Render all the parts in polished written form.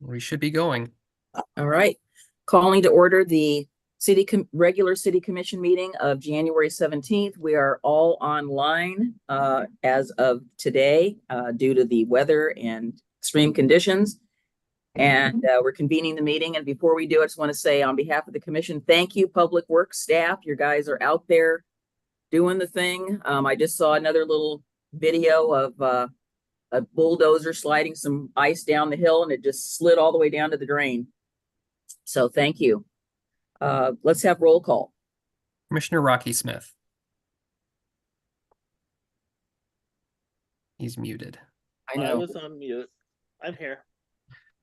We should be going. All right. Calling to order the regular city commission meeting of January 17th. We are all online as of today due to the weather and extreme conditions. And we're convening the meeting. And before we do, I just want to say on behalf of the commission, thank you, Public Works staff. You guys are out there doing the thing. I just saw another little video of a bulldozer sliding some ice down the hill, and it just slid all the way down to the drain. So thank you. Let's have roll call. Commissioner Rocky Smith. He's muted. I know. I was on mute. I'm here.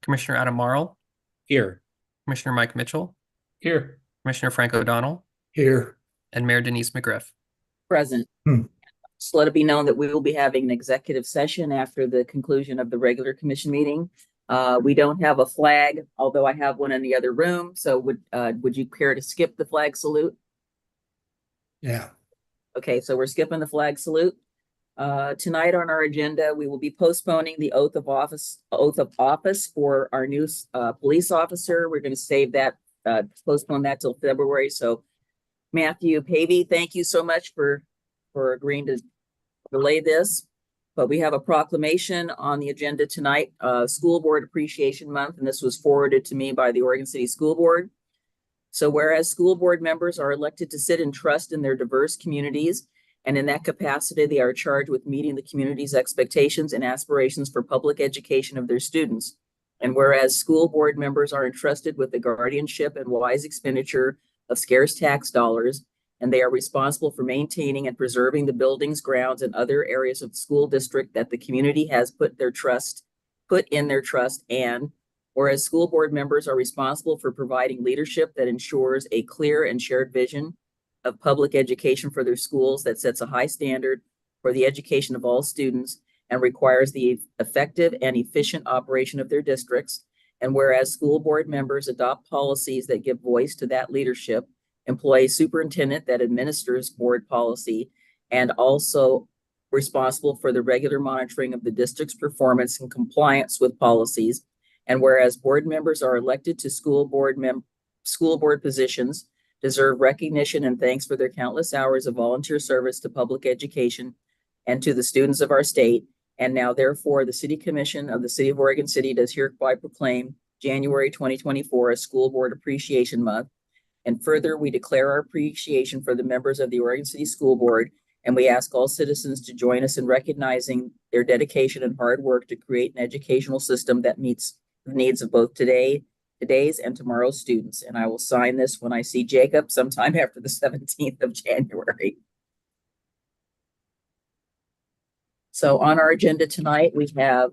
Commissioner Adam Marl. Here. Commissioner Mike Mitchell. Here. Commissioner Frank O'Donnell. Here. And Mayor Denise McGriff. Present. Just let it be known that we will be having an executive session after the conclusion of the regular commission meeting. We don't have a flag, although I have one in the other room. So would you care to skip the flag salute? Yeah. Okay, so we're skipping the flag salute. Tonight on our agenda, we will be postponing the oath of office for our new police officer. We're going to save that, postpone that till February. So Matthew Pavey, thank you so much for agreeing to delay this. But we have a proclamation on the agenda tonight, School Board Appreciation Month, and this was forwarded to me by the Oregon City School Board. So whereas school board members are elected to sit and trust in their diverse communities, and in that capacity, they are charged with meeting the community's expectations and aspirations for public education of their students. And whereas school board members are entrusted with the guardianship and wise expenditure of scarce tax dollars, and they are responsible for maintaining and preserving the buildings, grounds, and other areas of the school district that the community has put in their trust. And whereas school board members are responsible for providing leadership that ensures a clear and shared vision of public education for their schools that sets a high standard for the education of all students and requires the effective and efficient operation of their districts. And whereas school board members adopt policies that give voice to that leadership, employ a superintendent that administers board policy, and also responsible for the regular monitoring of the district's performance and compliance with policies. And whereas board members are elected to school board positions, deserve recognition and thanks for their countless hours of volunteer service to public education and to the students of our state. And now, therefore, the City Commission of the City of Oregon City does hereby proclaim January 2024 as School Board Appreciation Month. And further, we declare our appreciation for the members of the Oregon City School Board, and we ask all citizens to join us in recognizing their dedication and hard work to create an educational system that meets the needs of both today's and tomorrow's students. And I will sign this when I see Jacob sometime after the 17th of January. So on our agenda tonight, we have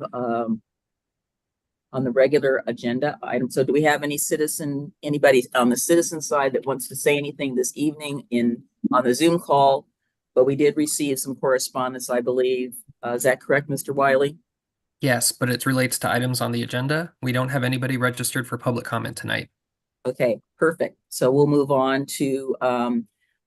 on the regular agenda item. So do we have anybody on the citizen side that wants to say anything this evening on the Zoom call? But we did receive some correspondence, I believe. Is that correct, Mr. Wiley? Yes, but it relates to items on the agenda. We don't have anybody registered for public comment tonight. Okay, perfect. So we'll move on to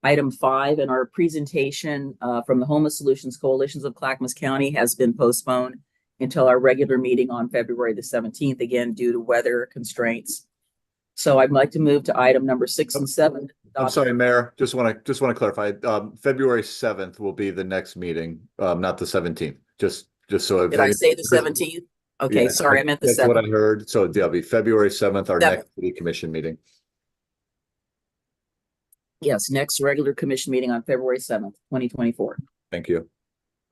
item 5, and our presentation from the Homeless Solutions Coalitions of Clackamas County has been postponed until our regular meeting on February the 17th, again, due to weather constraints. So I'd like to move to item number 6 and 7. I'm sorry, Mayor. Just want to clarify. February 7th will be the next meeting, not the 17th. Just so. Did I say the 17th? Okay, yeah, sorry, I meant the 7th. That's what I heard. So it'll be February 7th, our next City Commission meeting. Yes, next regular commission meeting on February 7th, 2024. Thank you.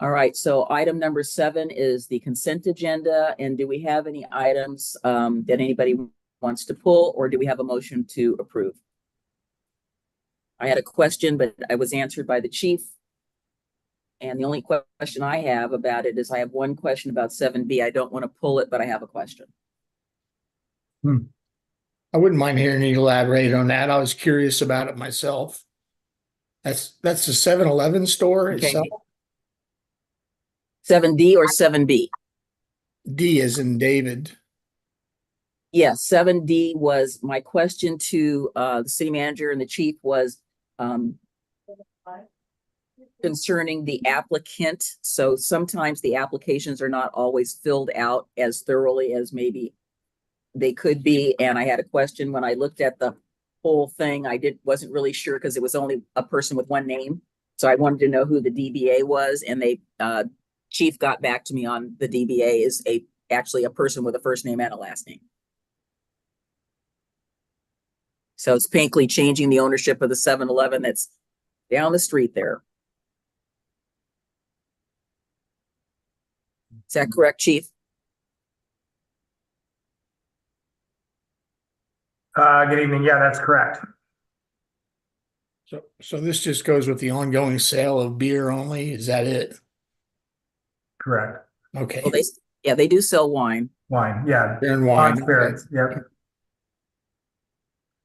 All right, so item number 7 is the consent agenda. And do we have any items that anybody wants to pull, or do we have a motion to approve? I had a question, but I was answered by the chief. And the only question I have about it is I have one question about 7B. I don't want to pull it, but I have a question. I wouldn't mind hearing you elaborate on that. I was curious about it myself. That's the 7-Eleven store Okay. itself? 7D or 7B? D as in David. Yes, 7D was my question to the city manager, and the chief was concerning the applicant. So sometimes the applications are not always filled out as thoroughly as maybe they could be, and I had a question when I looked at the whole thing. Wasn't really sure because it was only a person with one name. So I wanted to know who the DBA was, and Chief got back to me on the DBA is actually a person with a first name and a last name. So it's Pinkley changing the ownership of the 7-Eleven that's down the street there. Is that correct, Chief? Good evening. Yeah, that's correct. So this just goes with the ongoing sale of beer only? Is that it? Correct. Okay. Well, they do sell wine. Wine. Yeah. Beer and wine. On spirits. Yep.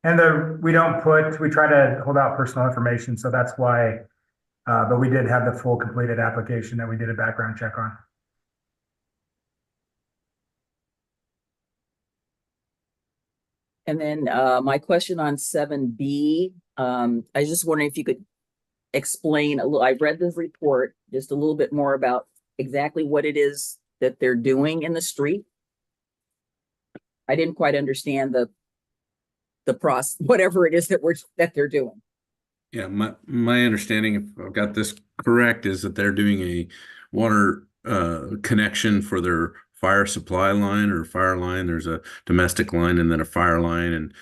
And we try to hold out personal information. So that's why, but we did have the full completed application that we did a background check on. And then my question on 7B, I was just wondering if you could explain a little. I read this report, just a little bit more about exactly what it is that they're doing in the street. I didn't quite understand the process, whatever it is that they're doing. Yeah, my understanding, if I've got this correct, is that they're doing a water connection for their fire supply line or fire line. There's a domestic line and then a fire line, and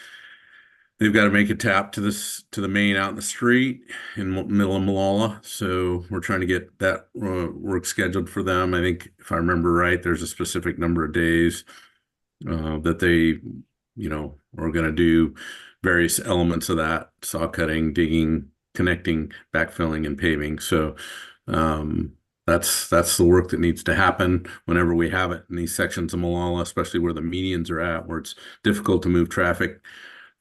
they've got to make a tap to the main out in the street in middle of Malala. So we're trying to get that work scheduled for them. I think if I remember right, there's a specific number of days that they, are going to do various elements of that: saw cutting, digging, connecting, backfilling, and paving. So that's the work that needs to happen whenever we have it in these sections of Malala, especially where the medians are at, where it's difficult to move traffic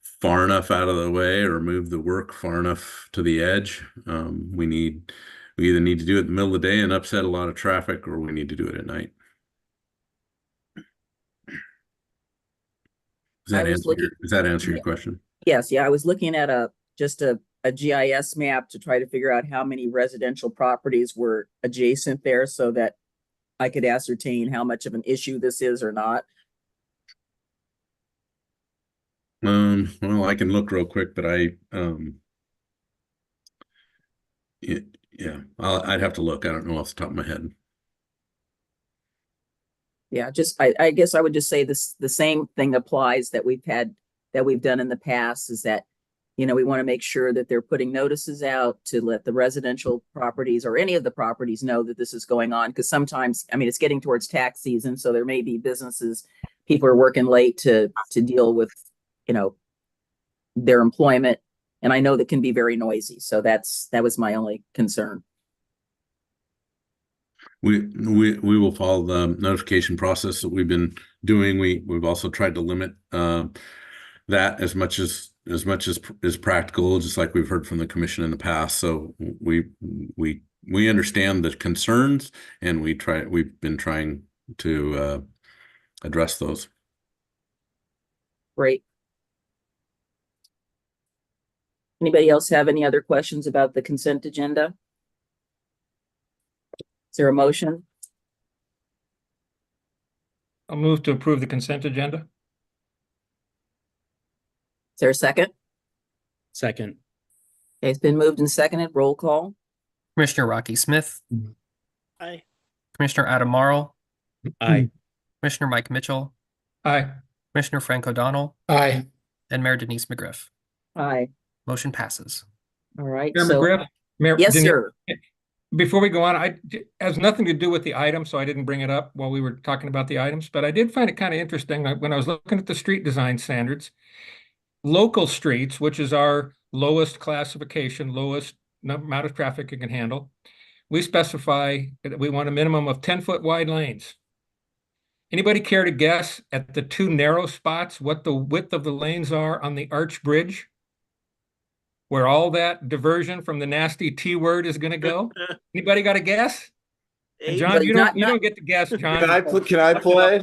far enough out of the way or move the work far enough to the edge. We either need to do it in the middle of the day and upset a lot of traffic, or we need to do it at night. Does that answer your question? Yes, yeah, I was looking at a GIS map to try to figure out how many residential properties were adjacent there so that I could ascertain how much of an issue this is or not. Well, I can look real quick, but I'd have to look. I don't know off the top of my head. Yeah, I guess I would just say the same thing applies that we've done in the past, is that, we want to make sure that they're putting notices out to let the residential properties or any of the properties know that this is going on. Because sometimes, it's getting towards tax season, so there may be businesses, people are working late to deal with, their employment. And I know that can be very noisy. So that was my only concern. We will follow the notification process that we've been doing. We've also tried to limit that as much as is practical, just like we've heard from the commission in the past. So we understand the concerns, and we've been trying to address those. Great. Anybody else have any other questions about the consent agenda? Is there a motion? I'll move to approve the consent agenda. Is there a second? Second. Okay, it's been moved and seconded. Roll call. Commissioner Rocky Smith, Aye. Commissioner Adam Marl, Aye. Commissioner Mike Mitchell, Aye. Commissioner Frank O'Donnell, Aye. and Mayor Denise McGriff. Aye. Motion passes. All right. Mayor So, McGriff? Mayor yes, Denise, sir. before we go on, it has nothing to do with the item, so I didn't bring it up while we were talking about the items, but I did find it kind of interesting when I was looking at the street design standards. Local streets, which is our lowest classification, lowest amount of traffic it can handle, we specify that we want a minimum of 10-foot wide lanes. Anybody care to guess at the two narrow spots what the width of the lanes are on the Arch Bridge, where all that diversion from the nasty T word is going to go? Anybody got a guess? And John, But you not- don't get to guess, John. Can I play?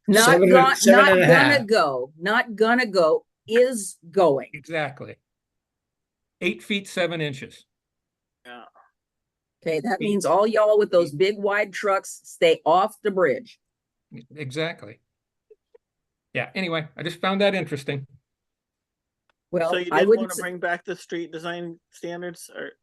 Not Seven and a half. not gonna go, is going. Exactly. 8 feet 7 inches. Yeah. Okay, that means all y'all with those big wide trucks, stay off the bridge. Exactly. Yeah, anyway, I just found that interesting. Well, So you I did wouldn't, want to bring back the street design standards or?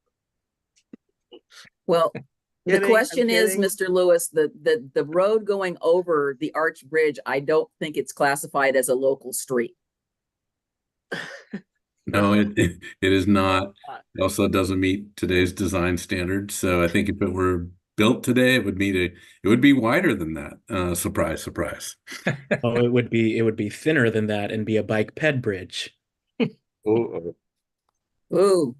well, the Kidding, I'm question is, kidding. Mr. Lewis, the road going over the Arch Bridge, I don't think it's classified as a local street. No, it is not. It also doesn't meet today's design standards. So I think if it were built today, it would be wider than that. Surprise, surprise. Oh, it would be thinner than that and be a bike ped bridge. Oh, Ooh.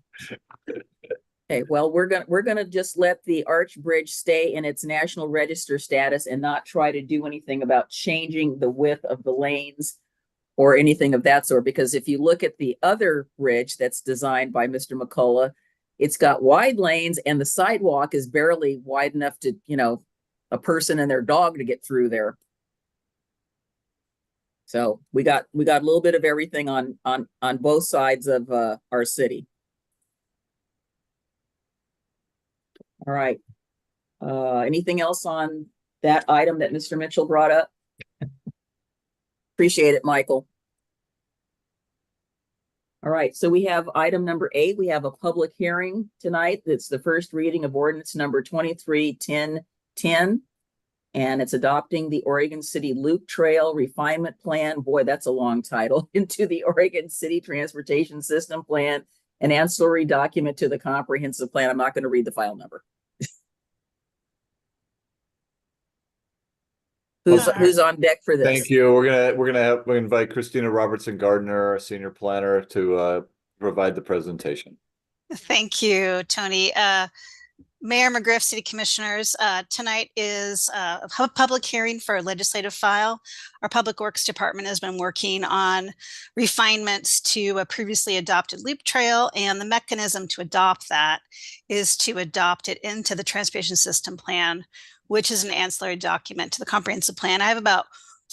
Okay, well, we're gonna just let the Arch Bridge stay in its National Register status and not try to do anything about changing the width of the lanes or anything of that sort, because if you look at the other bridge that's designed by Mr. McCullough, it's got wide lanes and the sidewalk is barely wide enough to, a person and their dog to get through there. So we got a little bit of everything on both sides of our city. All right. Anything else on that item that Mr. Mitchell brought up? Appreciate it, Michael. All right, so we have item number 8. We have a public hearing tonight. It's the first reading of ordinance number 23-1010. And it's adopting the Oregon City Loop Trail Refinement Plan. Boy, that's a long title. Into the Oregon City Transportation System Plan, an ancillary document to the comprehensive plan. I'm not going to read the file number. Who's on deck for this? thank you. We'll invite Christina Robertson Gardner, our senior planner, to provide the presentation. Thank you, Tony. Mayor McGriff, City Commissioners, tonight is a public hearing for a legislative file. Our Public Works Department has been working on refinements to a previously adopted loop trail, and the mechanism to adopt that is to adopt it into the Transportation System Plan, which is an ancillary document to the comprehensive plan. I have about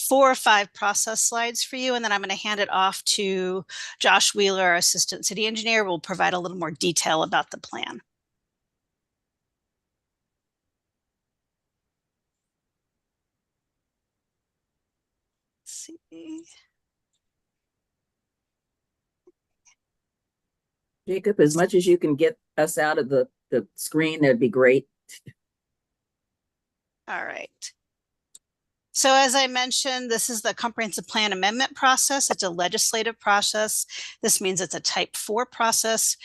4 or 5 process slides for you, and then I'm going to hand it off to Josh Wheeler, our Assistant City Engineer, who will provide a little more detail about the plan. Let's see. Jacob, as much as you can get us out of the screen, that'd be great. All right. So as I mentioned, this is the comprehensive plan amendment process. It's a legislative process. This means it's a type 4 process.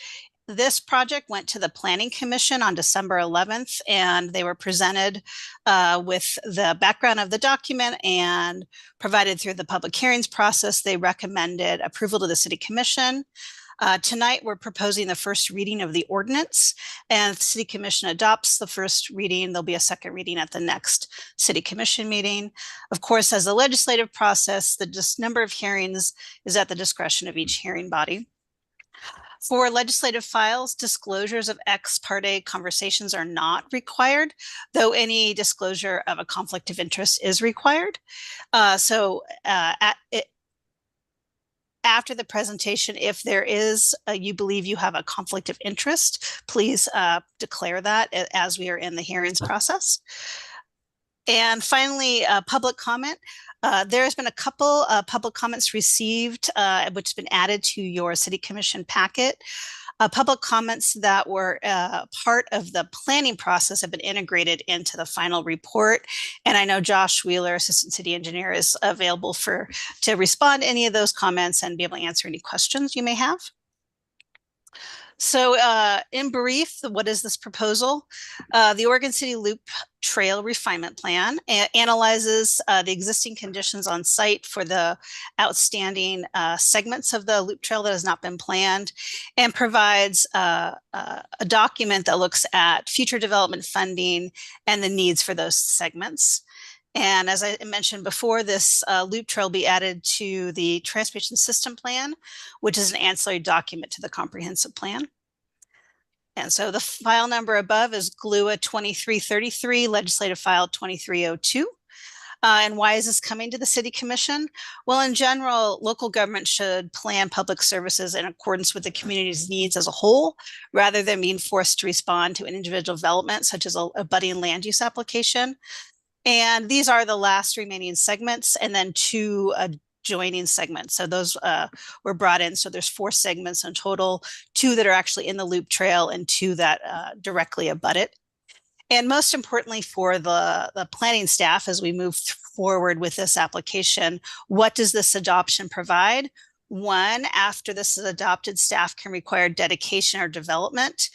This project went to the Planning Commission on December 11th, and they were presented with the background of the document and provided through the public hearings process. They recommended approval to the City Commission. Tonight, we're proposing the first reading of the ordinance, and if the City Commission adopts the first reading, there'll be a second reading at the next City Commission meeting. Of course, as a legislative process, the number of hearings is at the discretion of each hearing body. For legislative files, disclosures of ex parte conversations are not required, though any disclosure of a conflict of interest is required. After the presentation, if there is, you believe you have a conflict of interest, please declare that as we are in the hearings process. And finally, public comment. There has been a couple public comments received, which has been added to your City Commission packet. Public comments that were part of the planning process have been integrated into the final report. And I know Josh Wheeler, Assistant City Engineer, is available to respond to any of those comments and be able to answer any questions you may have. So in brief, what is this proposal? The Oregon City Loop Trail Refinement Plan analyzes the existing conditions on site for the outstanding segments of the loop trail that has not been planned, and provides a document that looks at future development funding and the needs for those segments. And as I mentioned before, this loop trail will be added to the Transportation System Plan, which is an ancillary document to the comprehensive plan. And so the file number above is GLUA 2333, legislative file 2302. And why is this coming to the City Commission? Well, in general, local government should plan public services in accordance with the community's needs as a whole, rather than being forced to respond to an individual development, such as a budding land use application. And these are the last remaining segments, and then 2 joining segments. So those were brought in. So there's 4 segments in total, 2 that are actually in the loop trail and 2 that directly abut it. And most importantly for the planning staff, as we move forward with this application, what does this adoption provide? One, after this is adopted, staff can require dedication or development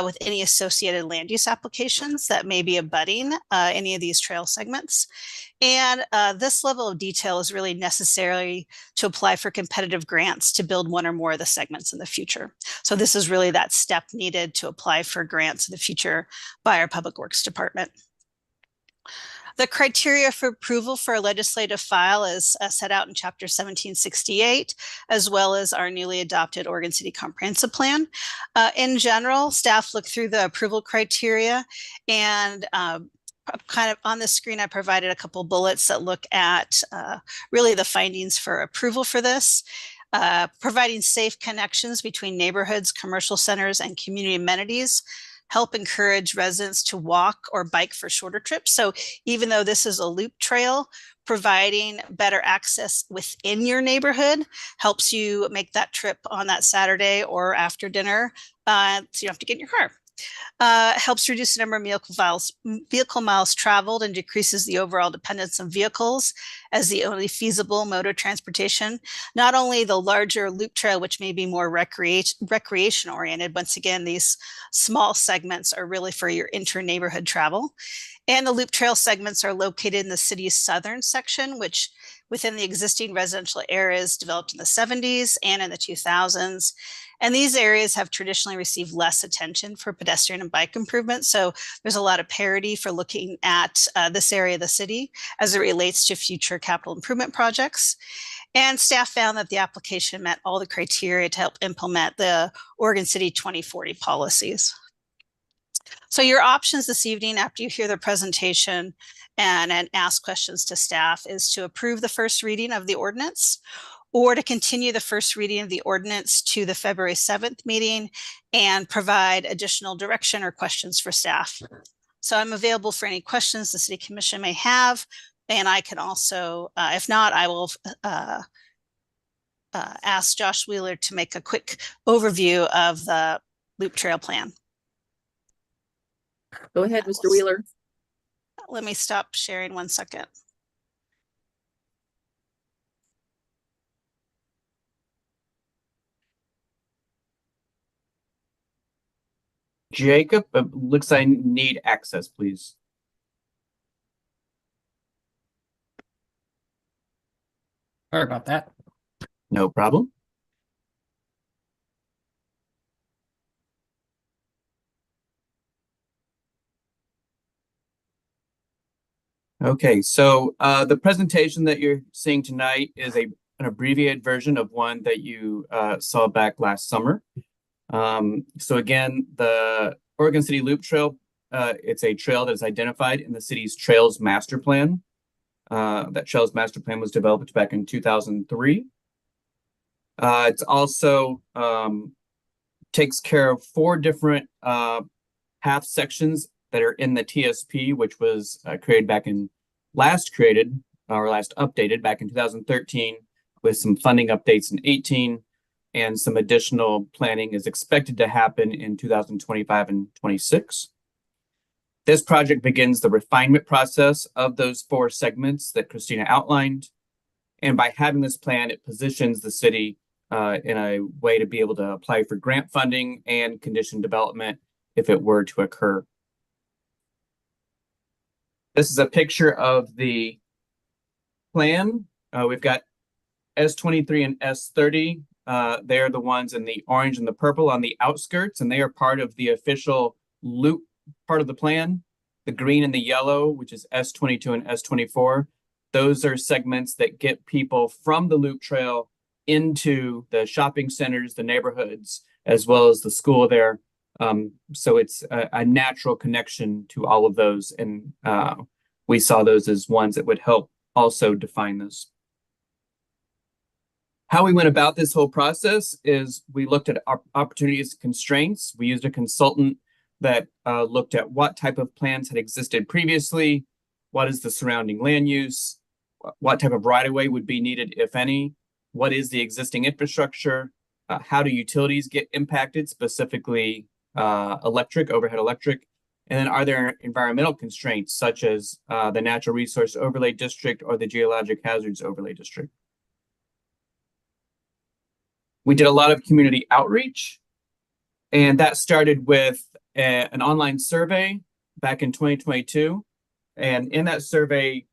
with any associated land use applications that may be abutting any of these trail segments. And this level of detail is really necessary to apply for competitive grants to build one or more of the segments in the future. So this is really that step needed to apply for grants in the future by our Public Works Department. The criteria for approval for a legislative file is set out in Chapter 1768, as well as our newly adopted Oregon City Comprehensive Plan. In general, staff look through the approval criteria, and kind of on the screen, I provided a couple bullets that look at really the findings for approval for this. Providing safe connections between neighborhoods, commercial centers, and community amenities help encourage residents to walk or bike for shorter trips. So even though this is a loop trail, providing better access within your neighborhood helps you make that trip on that Saturday or after dinner, so you don't have to get in your car. Helps reduce the number of vehicle miles traveled and decreases the overall dependence on vehicles as the only feasible mode of transportation. Not only the larger loop trail, which may be more recreation oriented. Once again, these small segments are really for your inter-neighborhood travel. And the loop trail segments are located in the city's southern section, which within the existing residential areas developed in the 70s and in the 2000s. And these areas have traditionally received less attention for pedestrian and bike improvements. So there's a lot of parity for looking at this area of the city as it relates to future capital improvement projects. And staff found that the application met all the criteria to help implement the Oregon City 2040 policies. So your options this evening after you hear the presentation and ask questions to staff is to approve the first reading of the ordinance, or to continue the first reading of the ordinance to the February 7th meeting and provide additional direction or questions for staff. So I'm available for any questions the City Commission may have. And I can also, if not, I will ask Josh Wheeler to make a quick overview of the Loop Trail plan. Go ahead, Mr. Wheeler. Let me stop sharing 1 second. Jacob, looks I need access, please. Sorry about that. No problem. Okay, so the presentation that you're seeing tonight is an abbreviated version of one that you saw back last summer. So again, the Oregon City Loop Trail, it's a trail that is identified in the city's Trails Master Plan. That Trails Master Plan was developed back in 2003. It's also takes care of 4 different path sections that are in the TSP, which was last updated back in 2013 with some funding updates in 18. And some additional planning is expected to happen in 2025 and 26. This project begins the refinement process of those 4 segments that Christina outlined. And by having this plan, it positions the city in a way to be able to apply for grant funding and condition development if it were to occur. This is a picture of the plan. We've got S23 and S30. They are the ones in the orange and the purple on the outskirts, and they are part of the official loop part of the plan. The green and the yellow, which is S22 and S24, those are segments that get people from the loop trail into the shopping centers, the neighborhoods, as well as the school there. So it's a natural connection to all of those, and we saw those as ones that would help also define this. How we went about this whole process is we looked at opportunities and constraints. We used a consultant that looked at what type of plans had existed previously, what is the surrounding land use, what type of right of way would be needed, if any? What is the existing infrastructure? How do utilities get impacted, specifically electric, overhead electric? And then are there environmental constraints such as the Natural Resource Overlay District or the Geologic Hazards Overlay District? We did a lot of community outreach, and that started with an online survey back in 2022. And in that survey,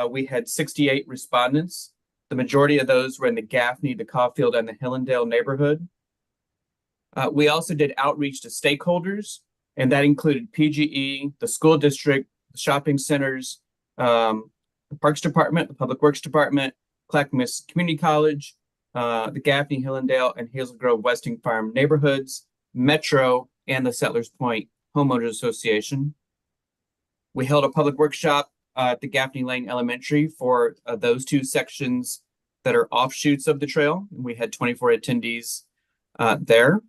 we had 68 respondents. The majority of those were in the Gaffney, the Caulfield, and the Hillendale neighborhood. We also did outreach to stakeholders, and that included PGE, the school district, the shopping centers, the Parks Department, the Public Works Department, Clackamas Community College, the Gaffney, Hillendale, and Hazel Grove Westing Farm neighborhoods, Metro, and the Settlers Point Homeowners Association. We held a public workshop at the Gaffney Lane Elementary for those two sections that are offshoots of the trail. We had 24 attendees there.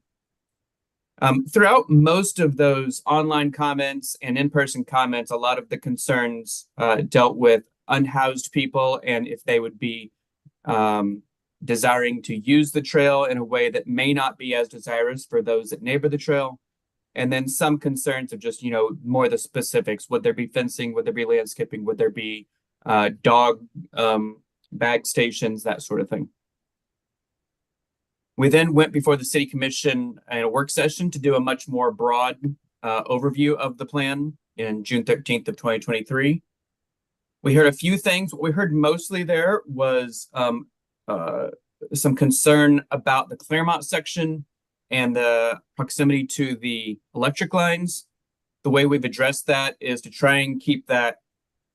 Throughout most of those online comments and in-person comments, a lot of the concerns dealt with unhoused people and if they would be desiring to use the trail in a way that may not be as desirous for those that neighbor the trail. And then some concerns of just, more the specifics. Would there be fencing? Would there be landscaping? Would there be dog bag stations, that sort of thing? We then went before the City Commission in a work session to do a much more broad overview of the plan in June 13th of 2023. We heard a few things. What we heard mostly there was some concern about the Claremont section and the proximity to the electric lines. The way we've addressed that is to try and keep that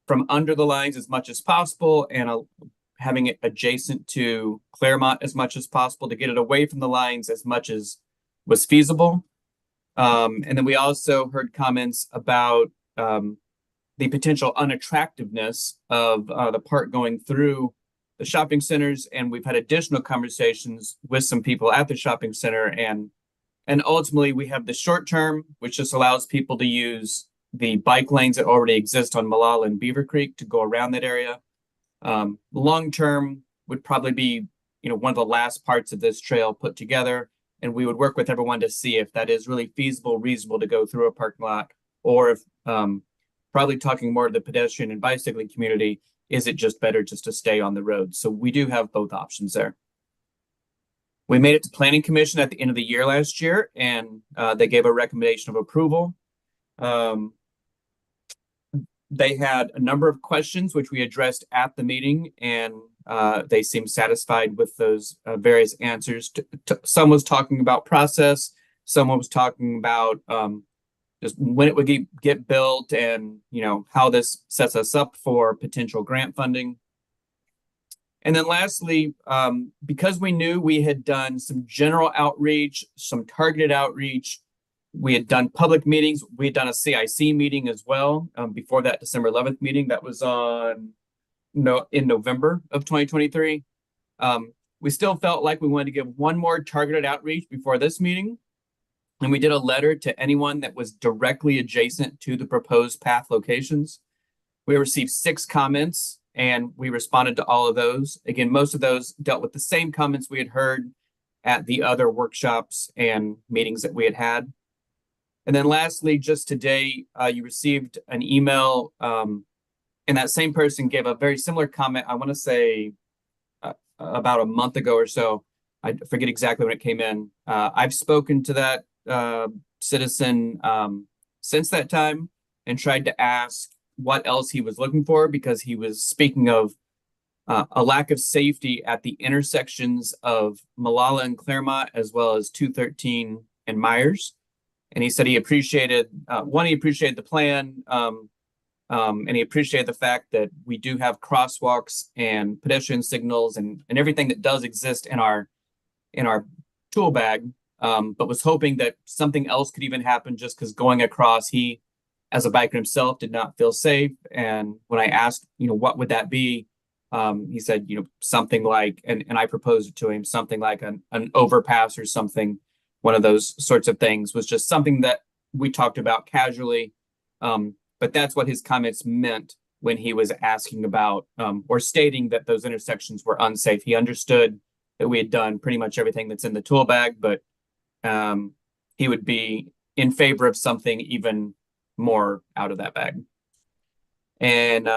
from under the lines as much as possible and having it adjacent to Claremont as much as possible to get it away from the lines as much as was feasible. And then we also heard comments about the potential unattractiveness of the park going through the shopping centers. And we've had additional conversations with some people at the shopping center. And ultimately we have the short term, which just allows people to use the bike lanes that already exist on Molalla and Beaver Creek to go around that area. Long term would probably be, one of the last parts of this trail put together. And we would work with everyone to see if that is really feasible, reasonable to go through a parking lot, or if probably talking more to the pedestrian and bicycling community, is it just better just to stay on the road? So we do have both options there. We made it to Planning Commission at the end of the year last year, and they gave a recommendation of approval. They had a number of questions which we addressed at the meeting, and they seemed satisfied with those various answers. Some was talking about process, someone was talking about just when it would get built and, how this sets us up for potential grant funding. And then lastly, because we knew we had done some general outreach, some targeted outreach, we had done public meetings. We had done a CIC meeting as well before that December 11th meeting that was in November of 2023. We still felt like we wanted to give one more targeted outreach before this meeting. And we did a letter to anyone that was directly adjacent to the proposed path locations. We received 6 comments and we responded to all of those. Again, most of those dealt with the same comments we had heard at the other workshops and meetings that we had had. And then lastly, just today, you received an email and that same person gave a very similar comment. I want to say about a month ago or so. I forget exactly when it came in. I've spoken to that citizen since that time and tried to ask what else he was looking for, because he was speaking of a lack of safety at the intersections of Molalla and Claremont, as well as 213 and Myers. And he said he appreciated, he appreciated the plan, and he appreciated the fact that we do have crosswalks and pedestrian signals and everything that does exist in our tool bag, but was hoping that something else could even happen just because going across, he, as a biker himself, did not feel safe. And when I asked, what would that be? He said, something like, and I proposed it to him, something like an overpass or something. One of those sorts of things was just something that we talked about casually. But that's what his comments meant when he was asking about or stating that those intersections were unsafe. He understood that we had done pretty much everything that's in the tool bag, but he would be in favor of something even more out of that bag. And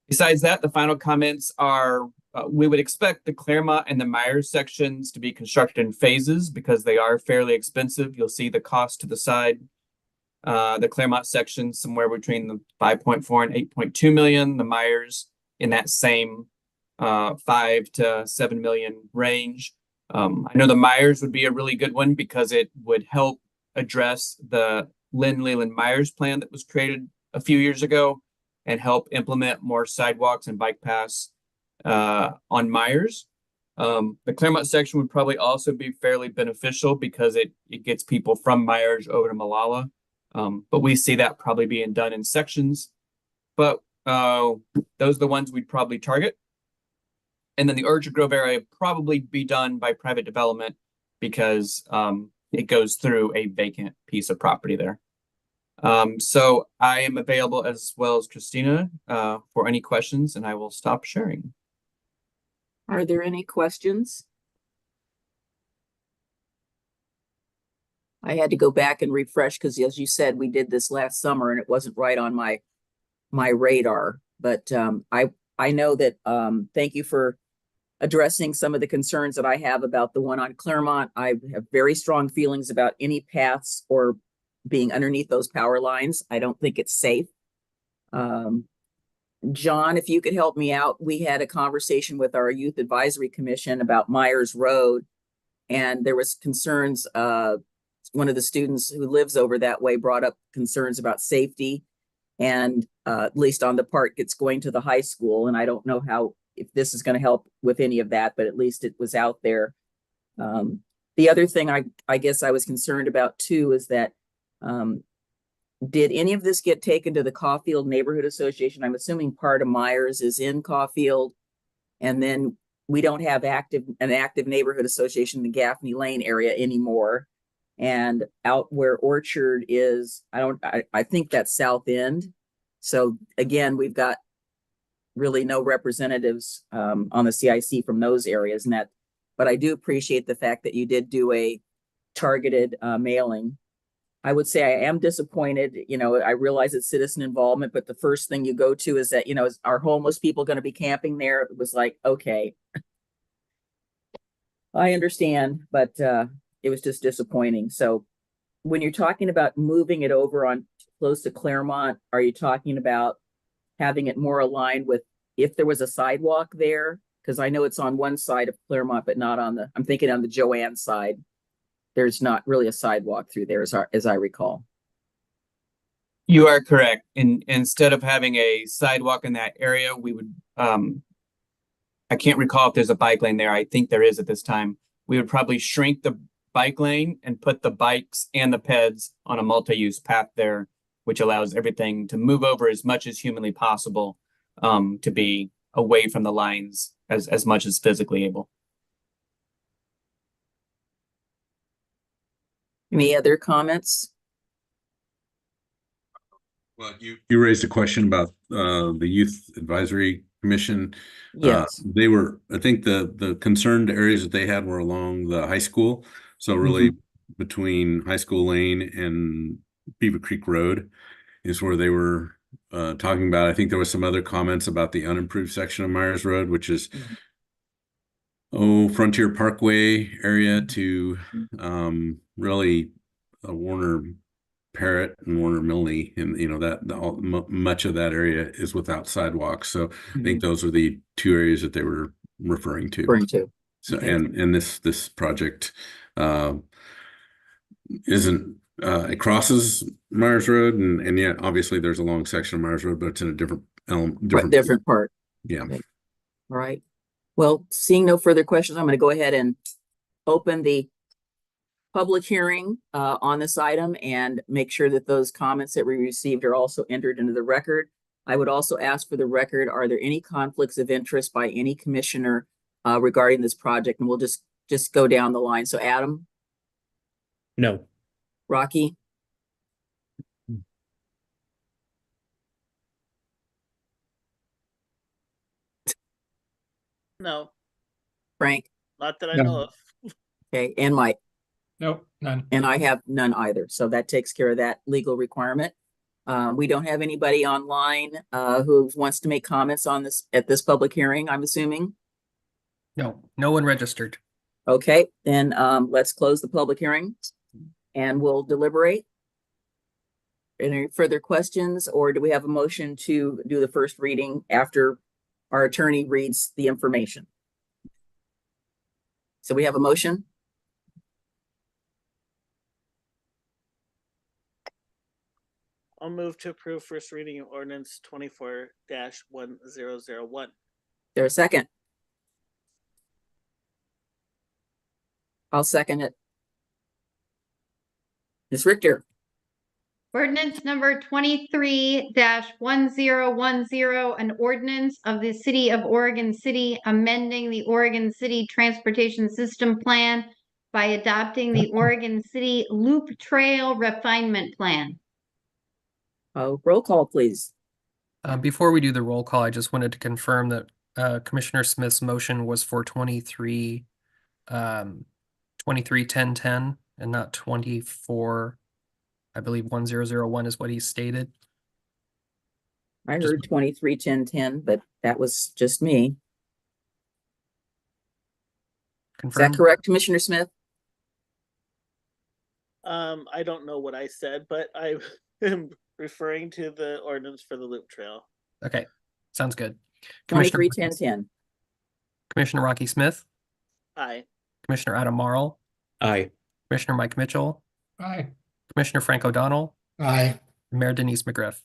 besides that, the final comments are we would expect the Claremont and the Myers sections to be constructed in phases because they are fairly expensive. You'll see the cost to the side. The Claremont section somewhere between the 5.4 and 8.2 million. The Myers in that same 5 to 7 million range. I know the Myers would be a really good one because it would help address the Lynn Leland Myers plan that was created a few years ago and help implement more sidewalks and bike paths on Myers. The Claremont section would probably also be fairly beneficial because it gets people from Myers over to Malala. But we see that probably being done in sections. But those are the ones we'd probably target. And then the Orchard Grove area probably be done by private development because it goes through a vacant piece of property there. So I am available as well as Christina for any questions, and I will stop sharing. Are there any questions? I had to go back and refresh because, as you said, we did this last summer and it wasn't right on my radar. But I know that thank you for addressing some of the concerns that I have about the one on Claremont. I have very strong feelings about any paths or being underneath those power lines. I don't think it's safe. John, if you could help me out, we had a conversation with our Youth Advisory Commission about Myers Road, and there was concerns. One of the students who lives over that way brought up concerns about safety, and at least on the part it's going to the high school. And I don't know how, if this is going to help with any of that, but at least it was out there. The other thing I guess I was concerned about too is that did any of this get taken to the Caulfield Neighborhood Association? I'm assuming part of Myers is in Caulfield, and then we don't have an active neighborhood association in the Gaffney Lane area anymore. And out where Orchard is, I think that's South End. So again, we've got really no representatives on the CIC from those areas, but I do appreciate the fact that you did do a targeted mailing. I would say I am disappointed. I realize it's citizen involvement, but the first thing you go to is that, is our homeless people going to be camping there? It was like, okay, I understand, but it was just disappointing. So when you're talking about moving it over on close to Claremont, are you talking about having it more aligned with if there was a sidewalk there? Because I know it's on one side of Claremont, but not on I'm thinking on the Joanne side. There's not really a sidewalk through there as I recall. You are correct. Instead of having a sidewalk in that area, we would, I can't recall if there's a bike lane there. I think there is at this time. We would probably shrink the bike lane and put the bikes and the peds on a multi-use path there, which allows everything to move over as much as humanly possible, to be away from the lines as much as physically able. Any other comments? Well, you raised a question about the Youth Advisory Commission. Yes. They were, I think the concerned areas that they had were along the high school. So really between High School Lane and Beaver Creek Road is where they were talking about. I think there was some other comments about the unimproved section of Myers Road, which is Frontier Parkway area to really Warner Parrott and Warner Milne, and much of that area is without sidewalks. So I think those are the two areas that they were referring to. So Okay. and this project isn't it crosses Myers Road, and yet obviously there's a long section of Myers Road, but it's in a different part. Yeah. Okay. All right. Well, seeing no further questions, I'm going to go ahead and open the public hearing on this item and make sure that those comments that we received are also entered into the record. I would also ask for the record, are there any conflicts of interest by any commissioner regarding this project? And we'll just go down the line. So Adam? No. Rocky? No, Frank? not that I No. know of. Okay, and Mike? Nope, none. And I have none either, so that takes care of that legal requirement. We don't have anybody online who wants to make comments on this at this public hearing, I'm assuming. No, no one registered. Okay, then let's close the public hearing and we'll deliberate. Any further questions, or do we have a motion to do the first reading after our attorney reads the information? So we have a motion? I'll move to approve first reading of ordinance 24-1001. There a second? I'll second it. Ms. Richter? Ordinance number 23-1010, an ordinance of the City of Oregon City amending the Oregon City Transportation System Plan by adopting the Oregon City Loop Trail Refinement Plan. Roll call, please. Before we do the roll call, I just wanted to confirm that Commissioner Smith's motion was for 23-1010 and not 24. I believe 1001 is what he stated. I heard 23-1010, but that was just me. Is Confirm. that correct, Commissioner Smith? I don't know what I said, but I am referring to the ordinance for the loop trail. Okay, sounds good. Commissioner 23-1010. Commissioner Rocky Smith, Aye. Commissioner Adam Marl, Aye. Commissioner Mike Mitchell, Aye. Commissioner Frank O'Donnell, Aye. Mayor Denise McGriff.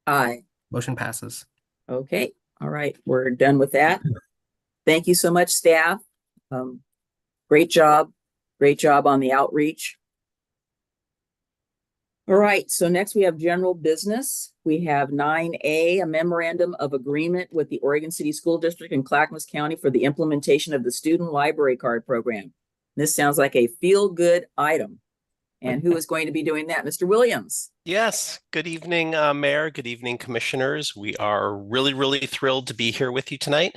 Aye. Motion passes. Okay, all right, we're done with that. Thank you so much, staff. Great job. Great job on the outreach. All right, so next we have general business. We have 9A, a memorandum of agreement with the Oregon City School District and Clackamas County for the implementation of the student library card program. This sounds like a feel-good item. And who is going to be doing that? Mr. Williams. Yes. Good evening, Mayor. Good evening, Commissioners. We are really, really thrilled to be here with you tonight.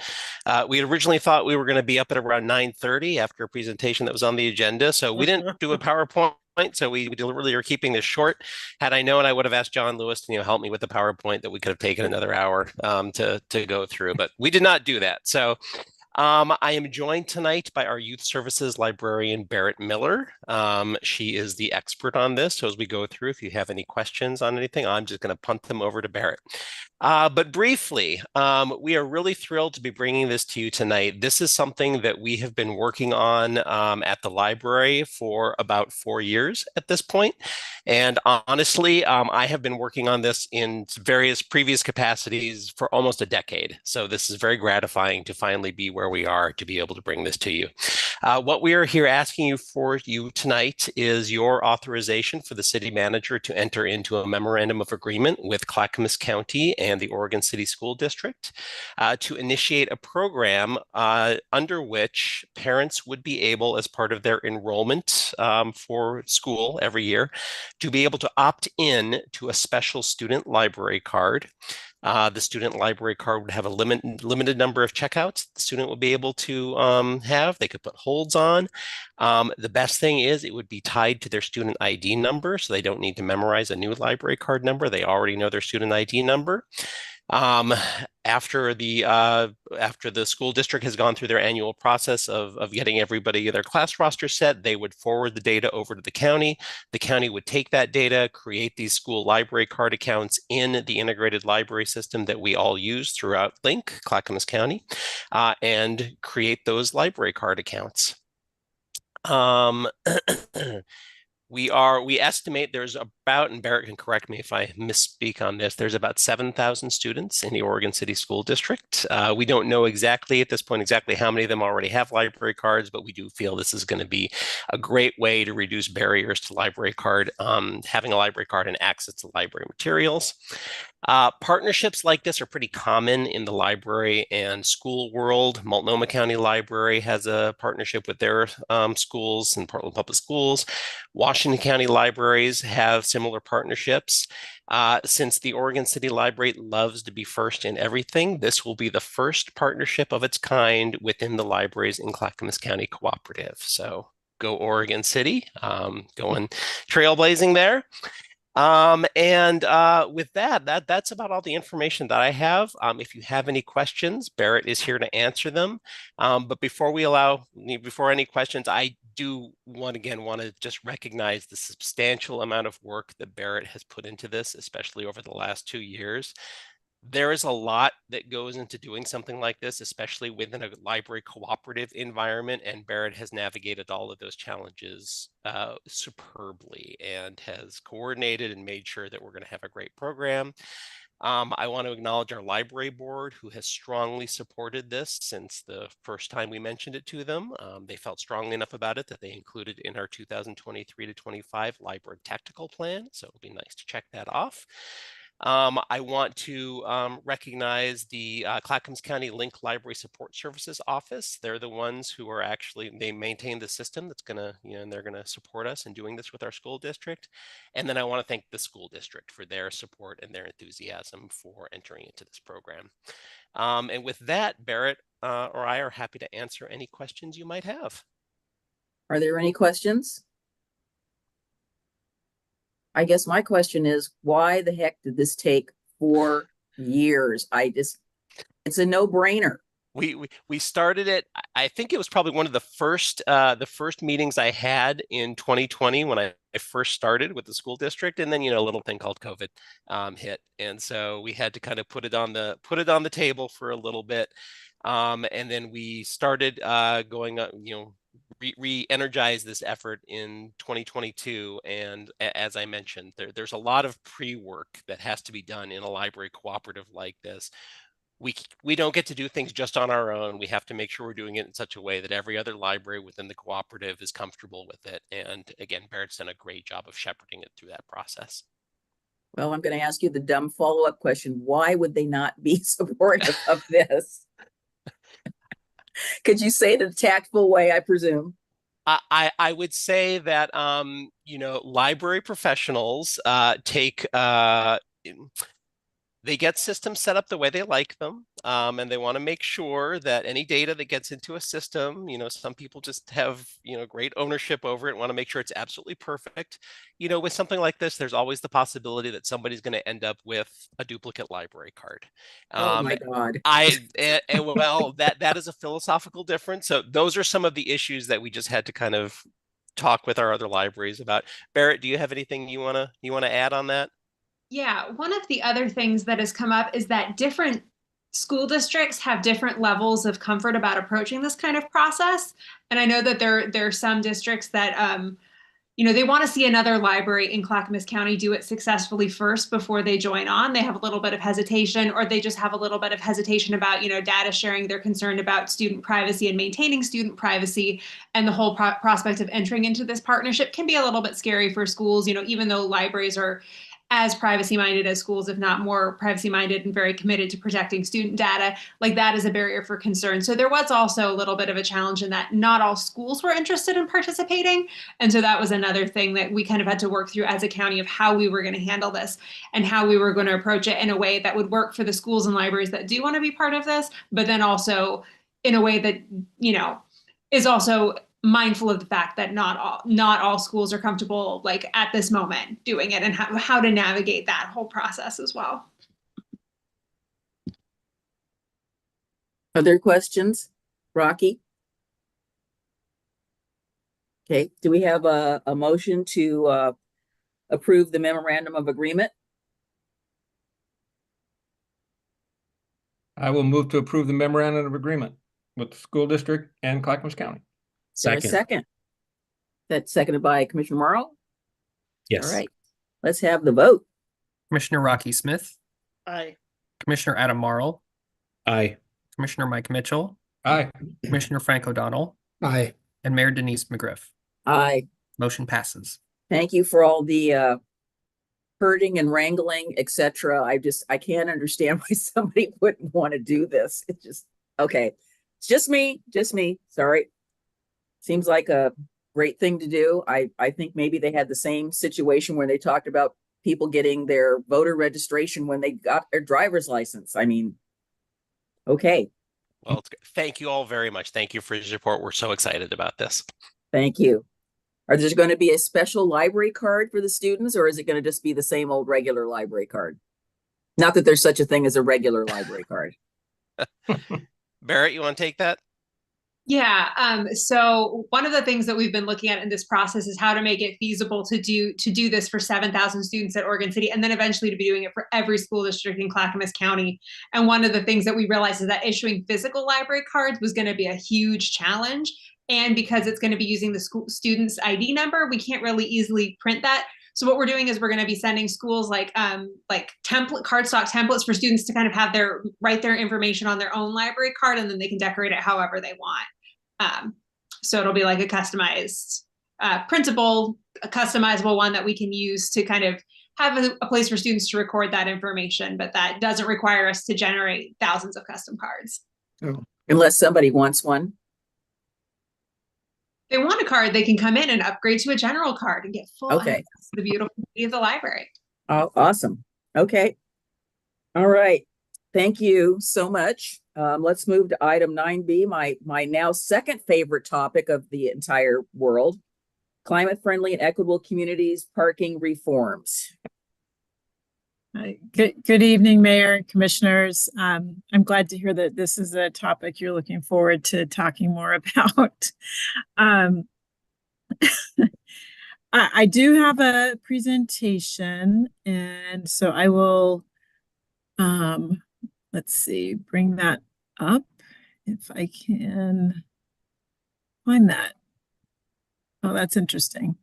We had originally thought we were going to be up at around 9:30 after a presentation that was on the agenda. So we didn't do a PowerPoint. So we deliberately are keeping this short. Had I known, I would have asked John Lewis to help me with the PowerPoint that we could have taken another hour to go through, but we did not do that. So I am joined tonight by our Youth Services librarian, Barrett Miller. She is the expert on this. So as we go through, if you have any questions on anything, I'm just going to punt them over to Barrett. But briefly, we are really thrilled to be bringing this to you tonight. This is something that we have been working on at the library for about 4 years at this point. And honestly, I have been working on this in various previous capacities for almost a decade. So this is very gratifying to finally be where we are to be able to bring this to you. What we are here asking you for tonight is your authorization for the city manager to enter into a memorandum of agreement with Clackamas County and the Oregon City School District to initiate a program under which parents would be able, as part of their enrollment for school every year, to be able to opt in to a special student library card. The student library card would have a limited number of checkouts the student would be able to have. They could put holds on. The best thing is it would be tied to their student ID number, so they don't need to memorize a new library card number. They already know their student ID number. After the school district has gone through their annual process of getting everybody their class roster set, they would forward the data over to the county. The county would take that data, create these school library card accounts in the integrated library system that we all use throughout Link, Clackamas County, and create those library card accounts. We estimate there's about, and Barrett can correct me if I misspeak on this, there's about 7,000 students in the Oregon City School District. We don't know exactly at this point exactly how many of them already have library cards, but we do feel this is going to be a great way to reduce barriers to library card, having a library card and access to library materials. Partnerships like this are pretty common in the library and school world. Multnomah County Library has a partnership with their schools and Portland Public Schools. Washington County Libraries have similar partnerships. Since the Oregon City Library loves to be first in everything, this will be the first partnership of its kind within the libraries in Clackamas County Cooperative. So go Oregon City, going trailblazing there. With that's about all the information that I have. If you have any questions, Barrett is here to answer them. But before any questions, I do want to just recognize the substantial amount of work that Barrett has put into this, especially over the last 2 years. There is a lot that goes into doing something like this, especially within a library cooperative environment, and Barrett has navigated all of those challenges superbly and has coordinated and made sure that we're going to have a great program. I want to acknowledge our library board, who has strongly supported this since the first time we mentioned it to them. They felt strongly enough about it that they included in our 2023 to 25 library tactical plan, so it'll be nice to check that off. I want to recognize the Clackamas County Link Library Support Services Office. They're the ones who are they maintain the system that's gonna, and they're gonna support us in doing this with our school district. And then I want to thank the school district for their support and their enthusiasm for entering into this program. And with that, Barrett or I are happy to answer any questions you might have. Are there any questions? I guess my question is, why the heck did this take 4 years? It's a no-brainer. We started it. I think it was probably one of the first meetings I had in 2020 when I first started with the school district, and then a little thing called COVID hit, and so we had to kind of put it on the table for a little bit, and then we started going re-energize this effort in 2022. And as I mentioned, there's a lot of pre-work that has to be done in a library cooperative like this. We don't get to do things just on our own. We have to make sure we're doing it in such a way that every other library within the cooperative is comfortable with it. And again, Barrett's done a great job of shepherding it through that process. Well, I'm going to ask you the dumb follow-up question. Why would they not be supportive of this? Could you say it in a tactful way, I presume? I would say that, library professionals they get systems set up the way they like them, and they want to make sure that any data that gets into a system, some people just have, great ownership over it, want to make sure it's absolutely perfect. With something like this, there's always the possibility that somebody's going to end up with a duplicate library card. Oh my God. Well, that is a philosophical difference. So those are some of the issues that we just had to kind of talk with our other libraries about. Barrett, do you have anything you want to add on that? Yeah, one of the other things that has come up is that different school districts have different levels of comfort about approaching this kind of process. And I know that there are some districts that, they want to see another library in Clackamas County do it successfully first before they join on. They have a little bit of hesitation, or they just have a little bit of hesitation about, data sharing. They're concerned about student privacy and maintaining student privacy. And the whole prospect of entering into this partnership can be a little bit scary for schools, even though libraries are as privacy-minded as schools, if not more privacy-minded and very committed to protecting student data. Like, that is a barrier for concern. So there was also a little bit of a challenge in that not all schools were interested in participating. And so that was another thing that we kind of had to work through as a county, of how we were going to handle this and how we were going to approach it in a way that would work for the schools and libraries that do want to be part of this, but then also in a way that, is also mindful of the fact that not all schools are comfortable, like, at this moment doing it, and how to navigate that whole process as well. Other questions? Rocky? Okay, do we have a motion to approve the memorandum of agreement? I will move to approve the memorandum of agreement with the school district and Clackamas County. Second. That's seconded by Commissioner Morrow. Yes. All right, let's have the vote. Commissioner Rocky Smith, Aye. Commissioner Adam Marl, Aye. Commissioner Mike Mitchell, Aye. Commissioner Frank O'Donnell, Aye. and Mayor Denise McGriff. Aye. Motion passes. Thank you for all the herding and wrangling, etc. I can't understand why somebody wouldn't want to do this. It's just, okay. It's just me, sorry. Seems like a great thing to do. I think maybe they had the same situation where they talked about people getting their voter registration when they got their driver's license. I mean, okay, Well, it's good. Thank you all very much. Thank you for your support. We're so excited about this. thank you. Are there going to be a special library card for the students, or is it going to just be the same old regular library card? Not that there's such a thing as a regular library card. Barrett, you want to take that? Yeah. So one of the things that we've been looking at in this process is how to make it feasible to do this for 7,000 students at Oregon City, and then eventually to be doing it for every school district in Clackamas County. And one of the things that we realized is that issuing physical library cards was going to be a huge challenge. And because it's going to be using the school student's ID number, we can't really easily print that. So what we're doing is we're going to be sending schools like template cardstock templates for students to kind of have write their information on their own library card, and then they can decorate it however they want. So it'll be like a customized, printable, a customizable one that we can use to kind of have a place for students to record that information, but that doesn't require us to generate thousands of custom cards. Oh. Unless somebody wants one. If they want a card, they can come in and upgrade to a general card and get full Okay. access to the beautiful beauty of the library. Oh, awesome. Okay. All right. Thank you so much. Let's move to item 9B, my now second favorite topic of the entire world, climate-friendly and equitable communities parking reforms. Good evening, Mayor and Commissioners. I'm glad to hear that this is a topic you're looking forward to talking more about. I do have a presentation, and so I will, let's see, bring that up if I can find that. Oh, that's interesting.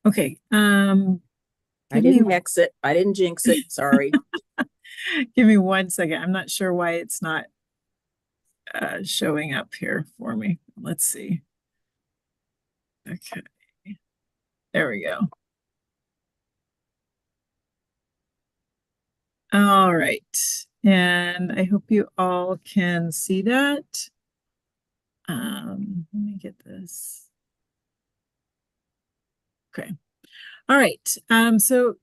Okay. I didn't hex it. I didn't jinx it. Sorry. Give me 1 second. I'm not sure why it's not showing up here for me. Let's see. Okay. There we go. All right. And I hope you all can see that. Let me get this. Okay. All right. So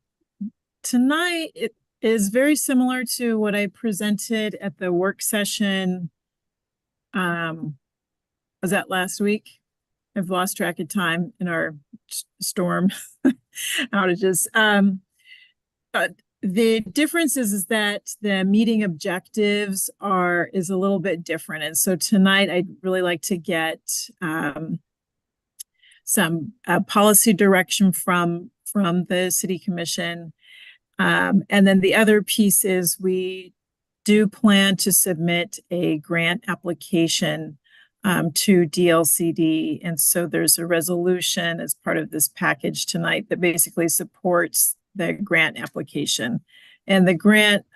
tonight it is very similar to what I presented at the work session. Was that last week? I've lost track of time in our storm outages. The difference is that the meeting objectives is a little bit different. And so tonight I'd really like to get some policy direction from the City Commission. And then the other piece is we do plan to submit a grant application to DLCD. And so there's a resolution as part of this package tonight that basically supports the grant application. And the grant,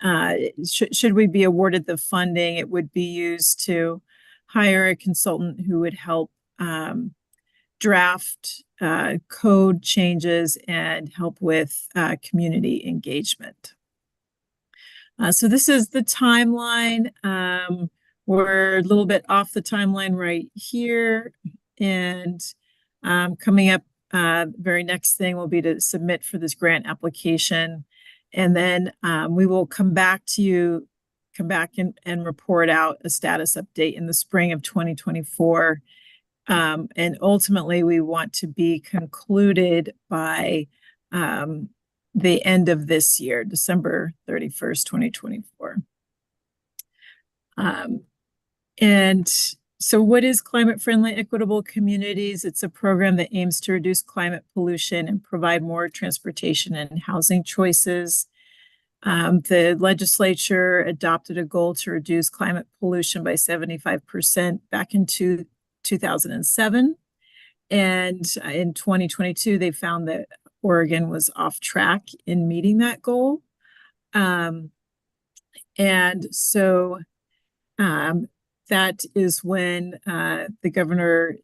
should we be awarded the funding, it would be used to hire a consultant who would help draft code changes and help with community engagement. So this is the timeline. We're a little bit off the timeline right here. And coming up, very next thing will be to submit for this grant application. And then we will come back and report out a status update in the spring of 2024. And ultimately, we want to be concluded by the end of this year, December 31st, 2024. And so what is climate-friendly equitable communities? It's a program that aims to reduce climate pollution and provide more transportation and housing choices. The legislature adopted a goal to reduce climate pollution by 75% back in 2007. And in 2022, they found that Oregon was off track in meeting that goal. And so that is when the governor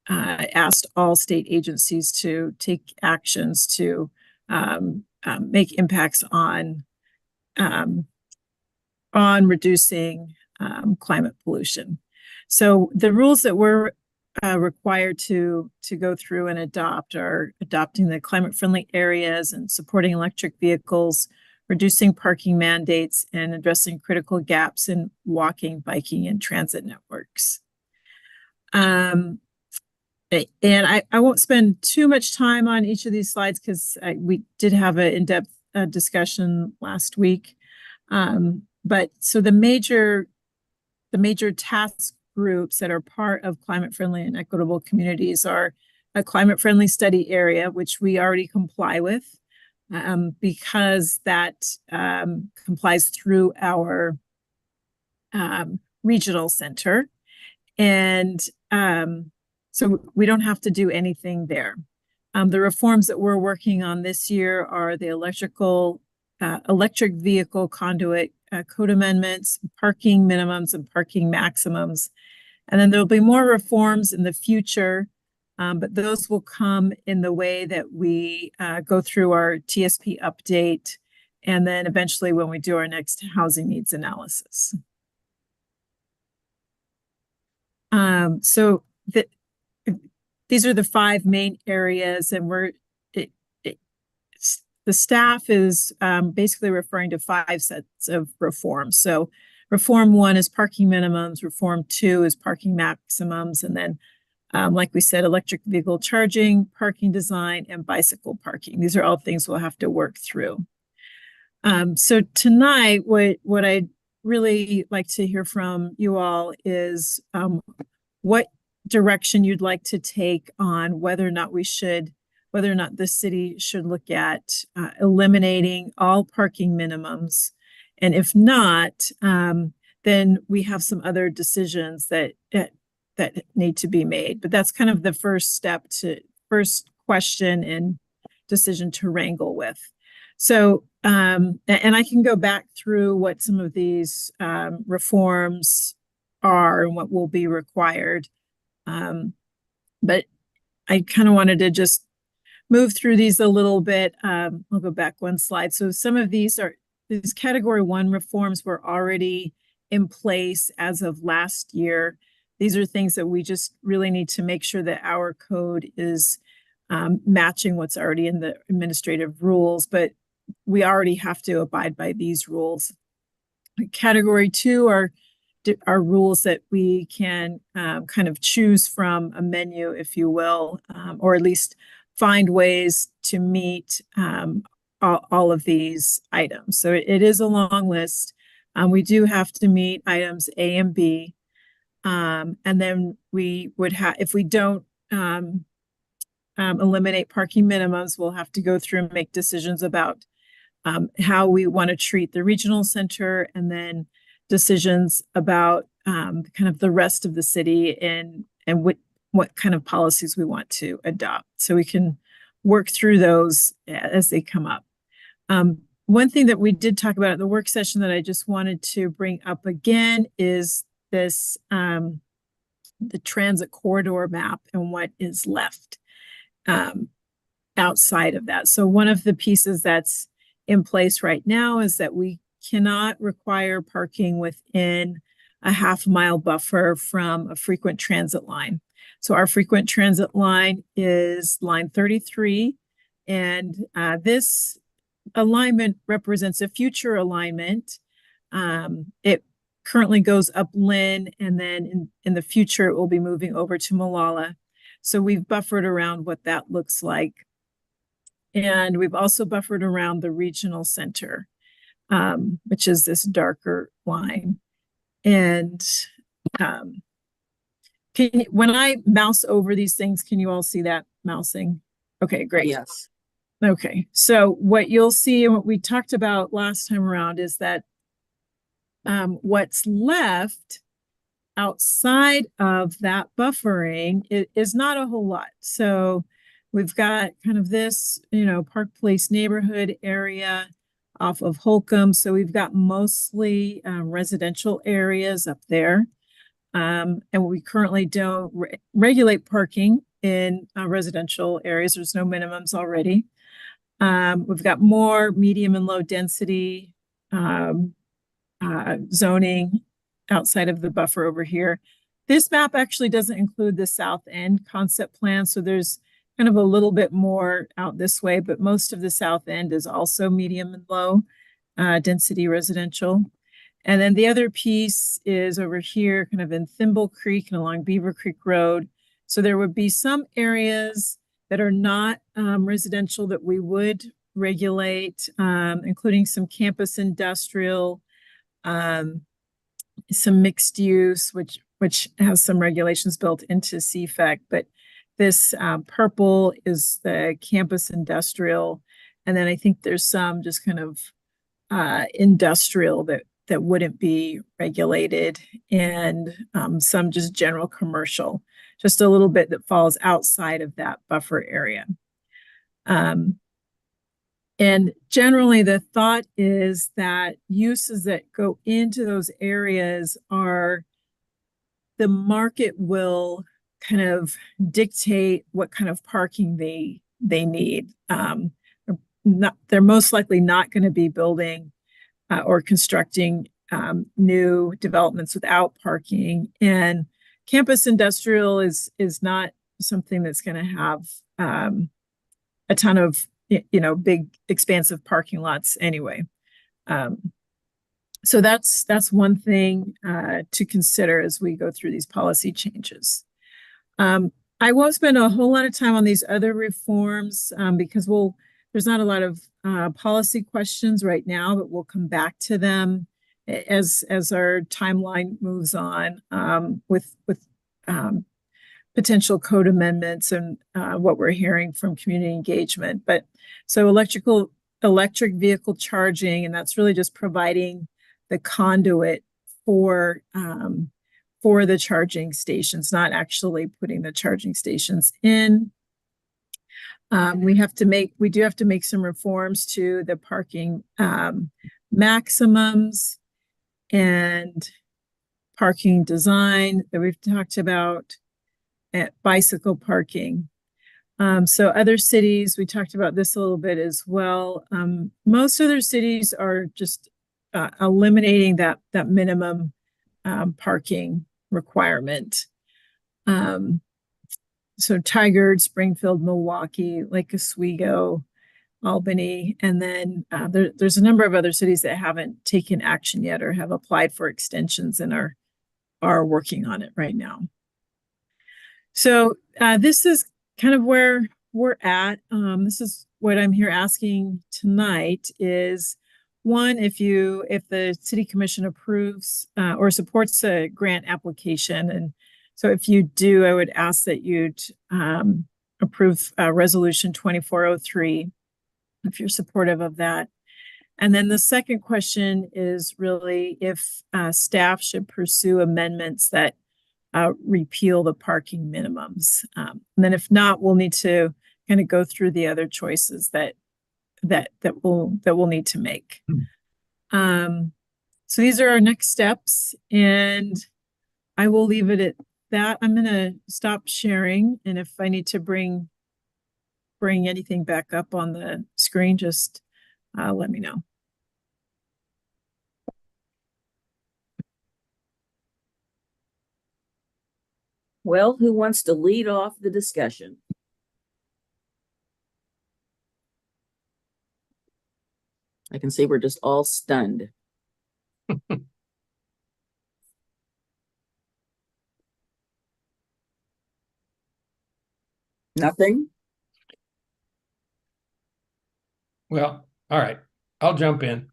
asked all state agencies to take actions to make impacts on reducing climate pollution. So the rules that we're required to go through and adopt are adopting the climate-friendly areas and supporting electric vehicles, reducing parking mandates, and addressing critical gaps in walking, biking, and transit networks. And I won't spend too much time on each of these slides because we did have an in-depth discussion last week. But so the major task groups that are part of climate-friendly and equitable communities are a climate-friendly study area, which we already comply with because that complies through our regional center. And so we don't have to do anything there. The reforms that we're working on this year are the electric vehicle conduit code amendments, parking minimums and parking maximums. And then there'll be more reforms in the future, but those will come in the way that we go through our TSP update and then eventually when we do our next housing needs analysis. So these are the 5 main areas, and the staff is basically referring to 5 sets of reforms. So reform 1 is parking minimums, reform 2 is parking maximums, and then like we said, electric vehicle charging, parking design, and bicycle parking. These are all things we'll have to work through. So tonight, what I'd really like to hear from you all is what direction you'd like to take on whether or not the city should look at eliminating all parking minimums. And if not, then we have some other decisions that need to be made. But that's kind of the first question and decision to wrangle with. So, and I can go back through what some of these reforms are and what will be required. But I kind of wanted to just move through these a little bit. I'll go back 1 slide. So some of these category 1 reforms were already in place as of last year. These are things that we just really need to make sure that our code is matching what's already in the administrative rules, but we already have to abide by these rules. Category 2 are rules that we can kind of choose from a menu, if you will, or at least find ways to meet all of these items. So it is a long list. We do have to meet items A and B. And then we would have, if we don't eliminate parking minimums, we'll have to go through and make decisions about how we want to treat the regional center, and then decisions about kind of the rest of the city and what kind of policies we want to adopt. So we can work through those as they come up. One thing that we did talk about at the work session that I just wanted to bring up again is this, the transit corridor map and what is left outside of that. So one of the pieces that's in place right now is that we cannot require parking within a half-mile buffer from a frequent transit line. So our frequent transit line is line 33, and this alignment represents a future alignment. It currently goes up Lynn, and then in the future, it will be moving over to Molalla. So we've buffered around what that looks like. And we've also buffered around the regional center, which is this darker line. And when I mouse over these things, can you all see that mousing? Okay, great. Yes. Okay, so what you'll see and what we talked about last time around is that what's left outside of that buffering is not a whole lot. So we've got kind of this, Park Place neighborhood area off of Holcomb. So we've got mostly residential areas up there. And we currently don't regulate parking in residential areas. There's no minimums already. We've got more medium and low density zoning outside of the buffer over here. This map actually doesn't include the South End concept plan, so there's kind of a little bit more out this way, but most of the South End is also medium and low density residential. And then the other piece is over here, kind of in Thimble Creek and along Beaver Creek Road. So there would be some areas that are not residential that we would regulate, including some campus industrial, some mixed use, which has some regulations built into CFAC. But this purple is the campus industrial. And then I think there's some just kind of industrial that wouldn't be regulated, and some just general commercial, just a little bit that falls outside of that buffer area. And generally the thought is that uses that go into those areas are, the market will kind of dictate what kind of parking they need. They're most likely not going to be building or constructing new developments without parking. And campus industrial is not something that's going to have a ton of, big expansive parking lots anyway. So that's one thing to consider as we go through these policy changes. I won't spend a whole lot of time on these other reforms because there's not a lot of policy questions right now, but we'll come back to them as our timeline moves on with potential code amendments and what we're hearing from community engagement. But so electric vehicle charging, and that's really just providing the conduit for the charging stations, not actually putting the charging stations in. We do have to make some reforms to the parking maximums and parking design that we've talked about, at bicycle parking. So other cities, we talked about this a little bit as well. Most other cities are just eliminating that minimum parking requirement. So Tigard, Springfield, Milwaukee, Lake Oswego, Albany, and then there's a number of other cities that haven't taken action yet or have applied for extensions and are working on it right now. So this is kind of where we're at. This is what I'm here asking tonight is, one, if the city commission approves or supports a grant application. And so if you do, I would ask that you'd approve resolution 2403 if you're supportive of that. And then the second question is really if staff should pursue amendments that repeal the parking minimums. And then if not, we'll need to kind of go through the other choices that we'll need to make. So these are our next steps, and I will leave it at that. I'm going to stop sharing, and if I need to bring anything back up on the screen, just let me know. Well, who wants to lead off the discussion? I can see we're just all stunned. Nothing? Well, all right, I'll jump in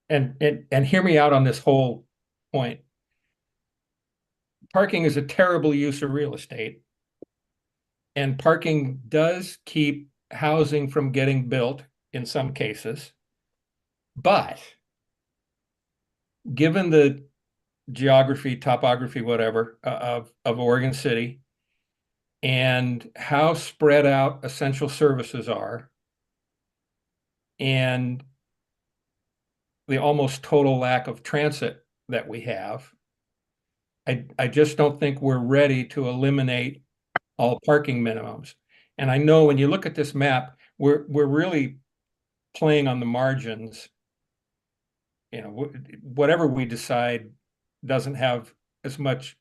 and hear me out on this whole point. Parking is a terrible use of real estate, and parking does keep housing from getting built in some cases. But given the geography, topography, whatever, of Oregon City and how spread out essential services are, and the almost total lack of transit that we have, I just don't think we're ready to eliminate all parking minimums. And I know when you look at this map, we're really playing on the margins. You know, whatever we decide doesn't have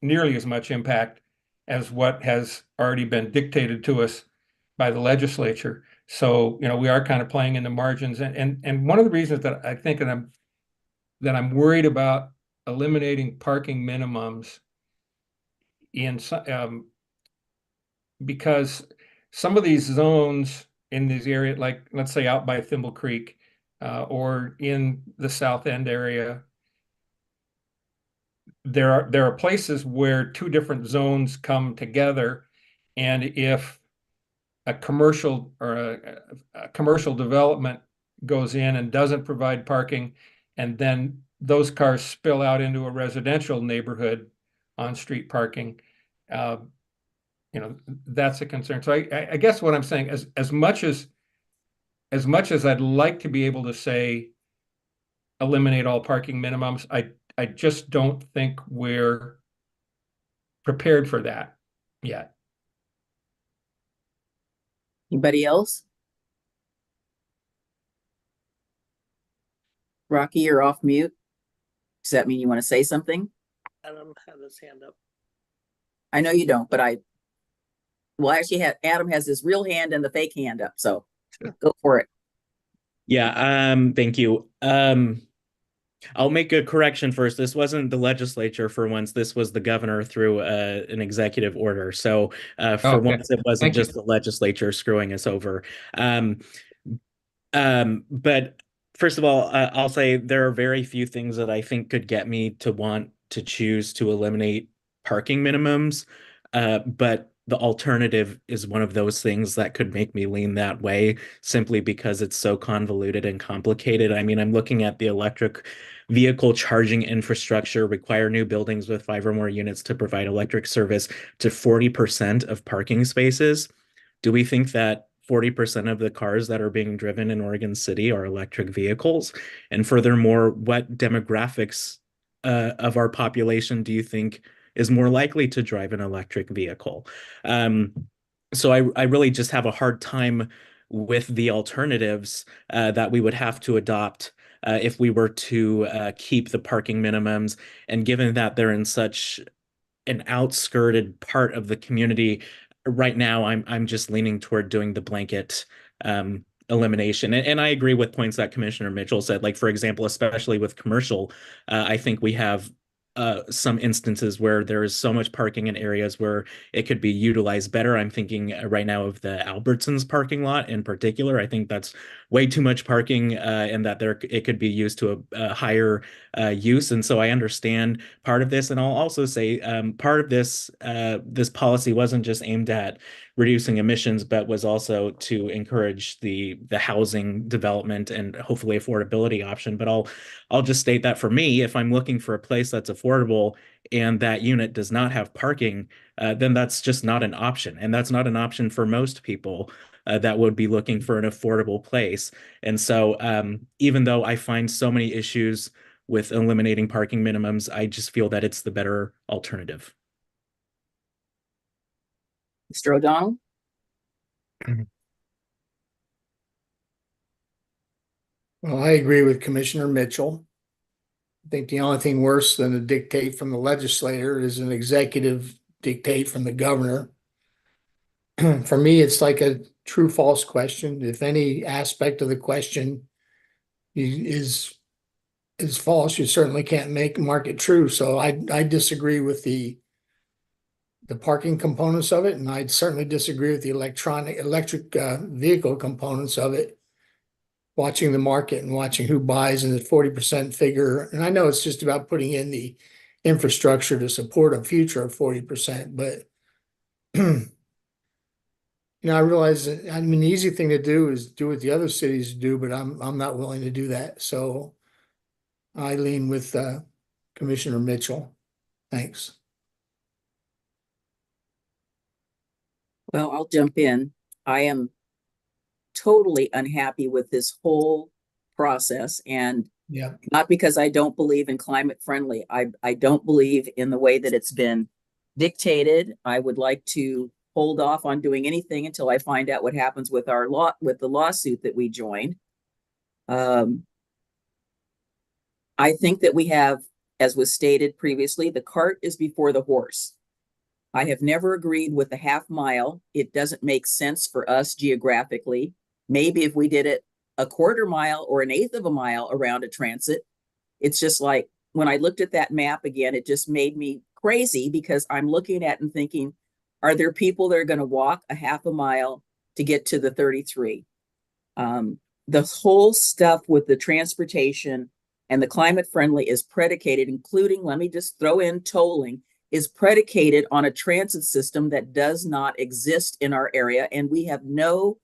nearly as much impact as what has already been dictated to us by the legislature. So, you know, we are kind of playing in the margins. And one of the reasons that I think that I'm worried about eliminating parking minimums because some of these zones in these areas, like let's say out by Thimble Creek, or in the South End area, there are places where two different zones come together, and if a commercial or a commercial development goes in and doesn't provide parking, and then those cars spill out into a residential neighborhood on street parking, you know, that's a concern. So I guess what I'm saying is, as much as I'd like to be able to say eliminate all parking minimums, I just don't think we're prepared for that yet. Anybody else? Rocky, you're off mute. Does that mean you want to say something? Adam had his hand up. I know you don't, but actually Adam has his real hand and the fake hand up, so go for it. Yeah, thank you. I'll make a correction first. This wasn't the legislature for once. This was the governor through an executive order. So for once, it wasn't just the legislature screwing us over. But first of all, I'll say there are very few things that I think could get me to want to choose to eliminate parking minimums. But the alternative is one of those things that could make me lean that way, simply because it's so convoluted and complicated. I mean, I'm looking at the electric vehicle charging infrastructure, require new buildings with 5 or more units to provide electric service to 40% of parking spaces. Do we think that 40% of the cars that are being driven in Oregon City are electric vehicles? And furthermore, what demographics of our population do you think is more likely to drive an electric vehicle? So I really just have a hard time with the alternatives that we would have to adopt if we were to keep the parking minimums. And given that they're in such an outskirted part of the community, right now I'm just leaning toward doing the blanket elimination. And I agree with points that Commissioner Mitchell said. Like, for example, especially with commercial, I think we have some instances where there is so much parking in areas where it could be utilized better. I'm thinking right now of the Albertsons parking lot in particular. I think that's way too much parking, and that it could be used to a higher use. And so I understand part of this. And I'll also say part of this policy wasn't just aimed at reducing emissions, but was also to encourage the housing development and hopefully affordability option. But I'll just state that for me, if I'm looking for a place that's affordable and that unit does not have parking, then that's just not an option. And that's not an option for most people that would be looking for an affordable place. And so even though I find so many issues with eliminating parking minimums, I just feel that it's the better alternative. Mr. O'Donnell? Well, I agree with Commissioner Mitchell. I think the only thing worse than a dictate from the legislator is an executive dictate from the governor. For me, it's like a true false question. If any aspect of the question is false, you certainly can't mark it true. So I disagree with the parking components of it, and I'd certainly disagree with the electric vehicle components of it. Watching the market and watching who buys in the 40% figure. And I know it's just about putting in the infrastructure to support a future of 40%, but I realize that, I mean, the easy thing to do is do what the other cities do, but I'm not willing to do that. So I lean with Commissioner Mitchell. Thanks. Well, I'll jump in. I am totally unhappy with this whole process, and not because I don't believe in climate friendly. I don't believe in the way that it's been dictated. I would like to hold off on doing anything until I find out what happens with with the lawsuit that we joined. I think that we have, as was stated previously, the cart is before the horse. I have never agreed with the half mile. It doesn't make sense for us geographically. Maybe if we did it a quarter mile or an eighth of a mile around a transit, it's just like when I looked at that map again, it just made me crazy because I'm looking at and thinking, are there people that are going to walk a half a mile to get to the 33? The whole stuff with the transportation and the climate friendly is predicated, including, let me just throw in tolling, is predicated on a transit system that does not exist in our area. And we have no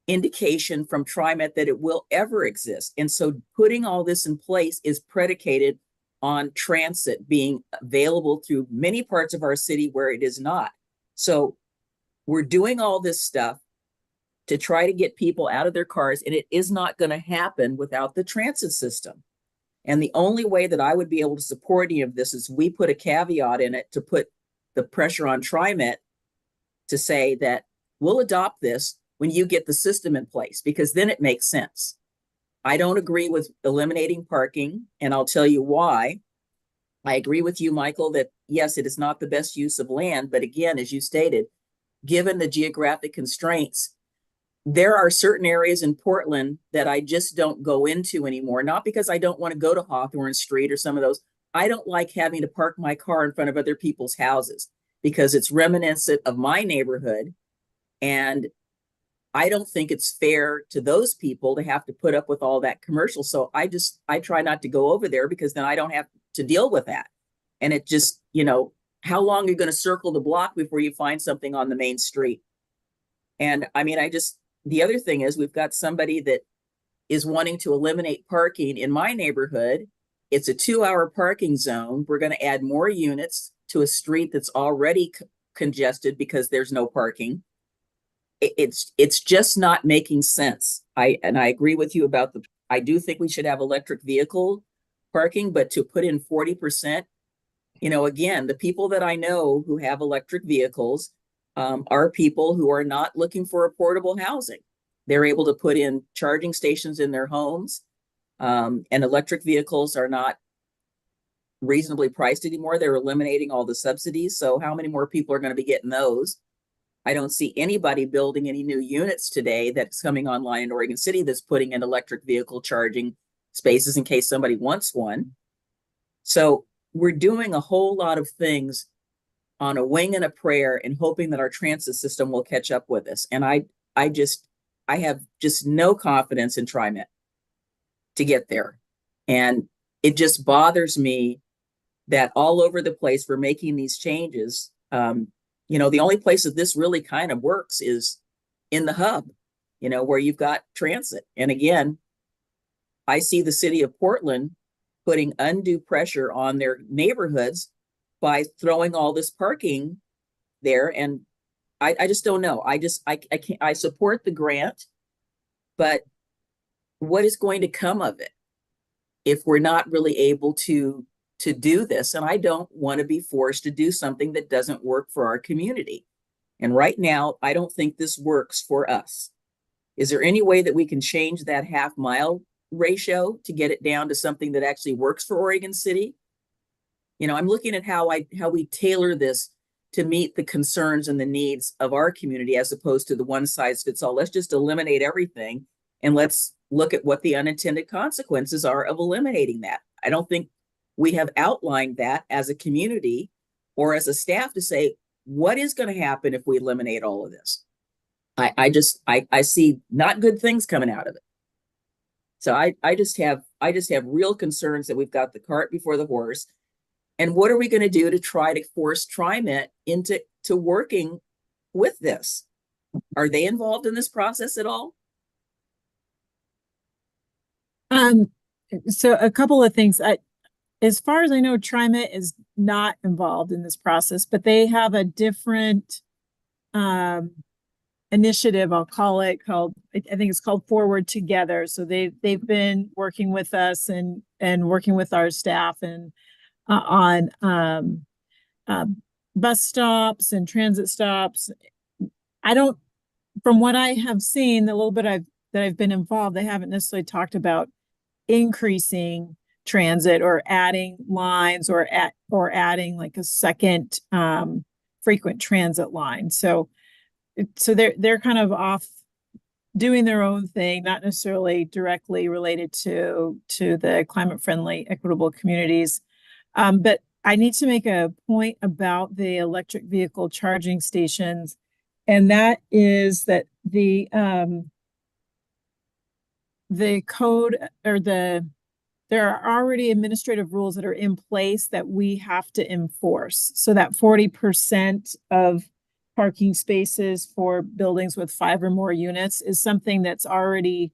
indication from TriMet that it will ever exist. And so putting all this in place is predicated on transit being available through many parts of our city where it is not. So we're doing all this stuff to try to get people out of their cars, and it is not going to happen without the transit system. And the only way that I would be able to support any of this is we put a caveat in it to put the pressure on TriMet to say that we'll adopt this when you get the system in place, because then it makes sense. I don't agree with eliminating parking, and I'll tell you why. I agree with you, Michael, that yes, it is not the best use of land, but again, as you stated, given the geographic constraints, there are certain areas in Portland that I just don't go into anymore, not because I don't want to go to Hawthorne Street or some of those. I don't like having to park my car in front of other people's houses because it's reminiscent of my neighborhood. And I don't think it's fair to those people to have to put up with all that commercial. So I try not to go over there because then I don't have to deal with that. And it just, how long are you going to circle the block before you find something on the main street? And I mean, the other thing is we've got somebody that is wanting to eliminate parking in my neighborhood. It's a 2-hour parking zone. We're going to add more units to a street that's already congested because there's no parking. It's just not making sense. I agree with you about I do think we should have electric vehicle parking, but to put in 40%, again, the people that I know who have electric vehicles are people who are not looking for affordable housing. They're able to put in charging stations in their homes, and electric vehicles are not reasonably priced anymore. They're eliminating all the subsidies. So how many more people are going to be getting those? I don't see anybody building any new units today that's coming online in Oregon City that's putting in electric vehicle charging spaces in case somebody wants one. So we're doing a whole lot of things on a wing and a prayer and hoping that our transit system will catch up with us. And I have just no confidence in TriMet to get there. And it just bothers me that all over the place we're making these changes. The only place that this really kind of works is in the hub, where you've got transit. And again, I see the city of Portland putting undue pressure on their neighborhoods by throwing all this parking there. And I just don't know. I can't, I support the grant, but what is going to come of it if we're not really able to do this? And I don't want to be forced to do something that doesn't work for our community. And right now, I don't think this works for us. Is there any way that we can change that half mile ratio to get it down to something that actually works for Oregon City? I'm looking at how we tailor this to meet the concerns and the needs of our community as opposed to the one size fits all. Let's just eliminate everything and let's look at what the unintended consequences are of eliminating that. I don't think we have outlined that as a community or as a staff to say, what is going to happen if we eliminate all of this? I see not good things coming out of it. So I just have real concerns that we've got the cart before the horse. And what are we going to do to try to force TriMet into working with this? Are they involved in this process at all? So a couple of things. As far as I know, TriMet is not involved in this process, but they have a different initiative, I'll call it, I think it's called Forward Together. So they've been working with us and working with our staff and on bus stops and transit stops. I don't, from what I have seen, the little bit that I've been involved, they haven't necessarily talked about increasing transit or adding lines or adding like a second frequent transit line. So they're kind of off doing their own thing, not necessarily directly related to the climate friendly, equitable communities. But I need to make a point about the electric vehicle charging stations, and that is that the code or there are already administrative rules that are in place that we have to enforce. So that 40% of parking spaces for buildings with 5 or more units is something that's already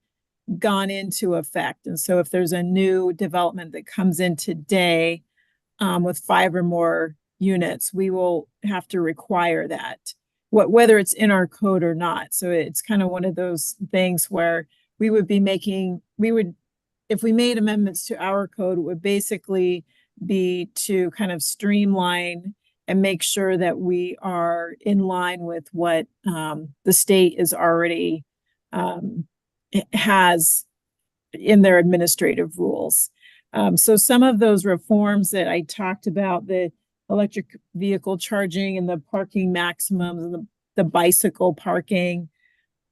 gone into effect. And so if there's a new development that comes in today with 5 or more units, we will have to require that, whether it's in our code or not. So it's kind of one of those things where if we made amendments to our code, it would basically be to kind of streamline and make sure that we are in line with what the state is already has in their administrative rules. So some of those reforms that I talked about, the electric vehicle charging and the parking maximums and the bicycle parking,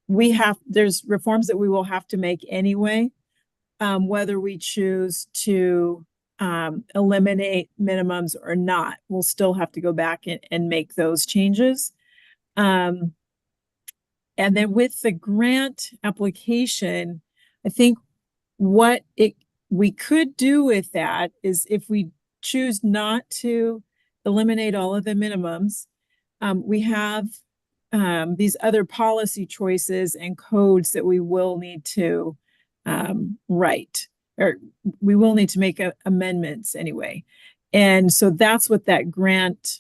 there's reforms that we will have to make anyway, whether we choose to eliminate minimums or not. We'll still have to go back and make those changes. And then with the grant application, I think what we could do with that is if we choose not to eliminate all of the minimums, we have these other policy choices and codes that we will need to write, or we will need to make amendments anyway. And so that's what that grant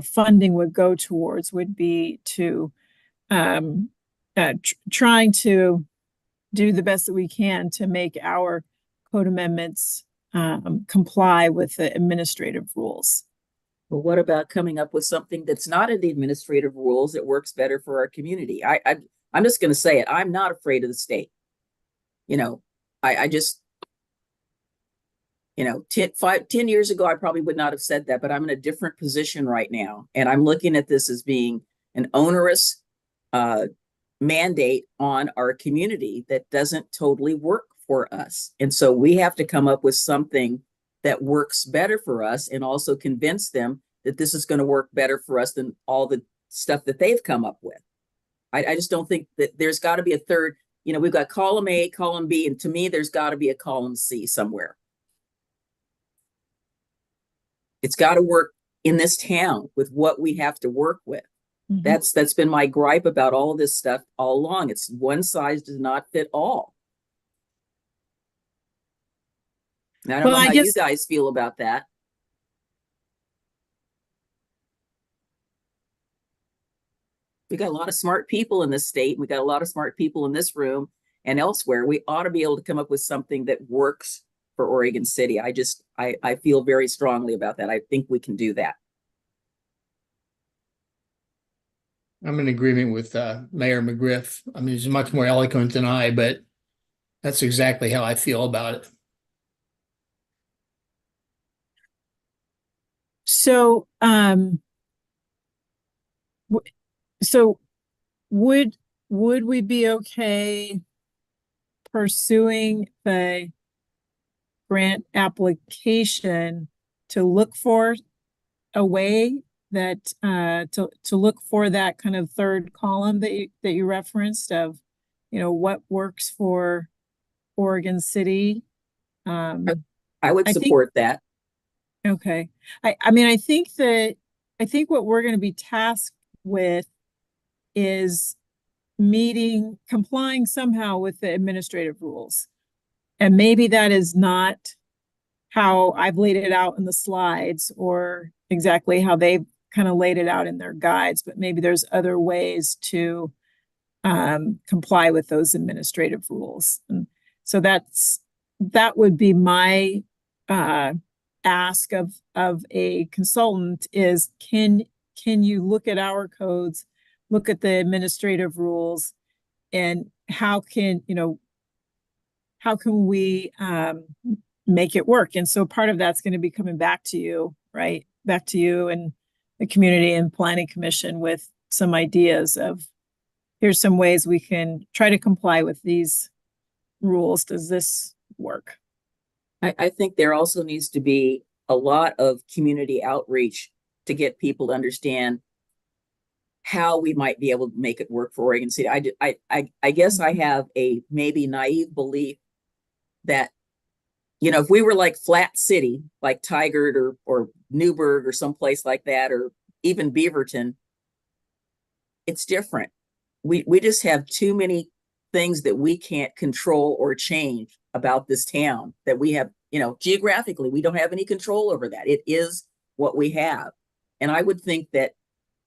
funding would go towards, would be to trying to do the best that we can to make our code amendments comply with the administrative rules. Well, what about coming up with something that's not in the administrative rules that works better for our community? I'm just going to say it. I'm not afraid of the state. You know, I just, 10 years ago, I probably would not have said that, but I'm in a different position right now. And I'm looking at this as being an onerous mandate on our community that doesn't totally work for us. And so we have to come up with something that works better for us and also convince them that this is going to work better for us than all the stuff that they've come up with. I just don't think that there's got to be a third. We've got column A, column B, and to me, there's got to be a column C somewhere. It's got to work in this town with what we have to work with. Mm-hmm. That's been my gripe about all of this stuff all along. It's one size does not fit all. And I don't know how you guys feel about that. We got a lot of smart people in this state. We got a lot of smart people in this room and elsewhere. We ought to be able to come up with something that works for Oregon City. I feel very strongly about that. I think we can do that. I'm in agreement with Mayor McGriff. I mean, he's much more eloquent than I, but that's exactly how I feel about it. So, would we be okay pursuing the grant application to look for a way that to look for that kind of third column that you referenced of, what works for Oregon City? I would support that. Okay. I think what we're going to be tasked with is complying somehow with the administrative rules. And maybe that is not how I've laid it out in the slides or exactly how they've kind of laid it out in their guides, but maybe there's other ways to comply with those administrative rules. And so that would be my ask of a consultant is, can can you look at our codes, look at the administrative rules, and how can, how can we make it work? And so part of that's going to be coming back to you, right? Back to you and the community and planning commission with some ideas of, here's some ways we can try to comply with these rules. Does this work? I think there also needs to be a lot of community outreach to get people to understand how we might be able to make it work for Oregon City. I guess I have a maybe naive belief that, if we were like Flat City, like Tigard or Newburgh or someplace like that, or even Beaverton, it's different. We just have too many things that we can't control or change about this town that we have, geographically, we don't have any control over that. It is what we have. And I would think that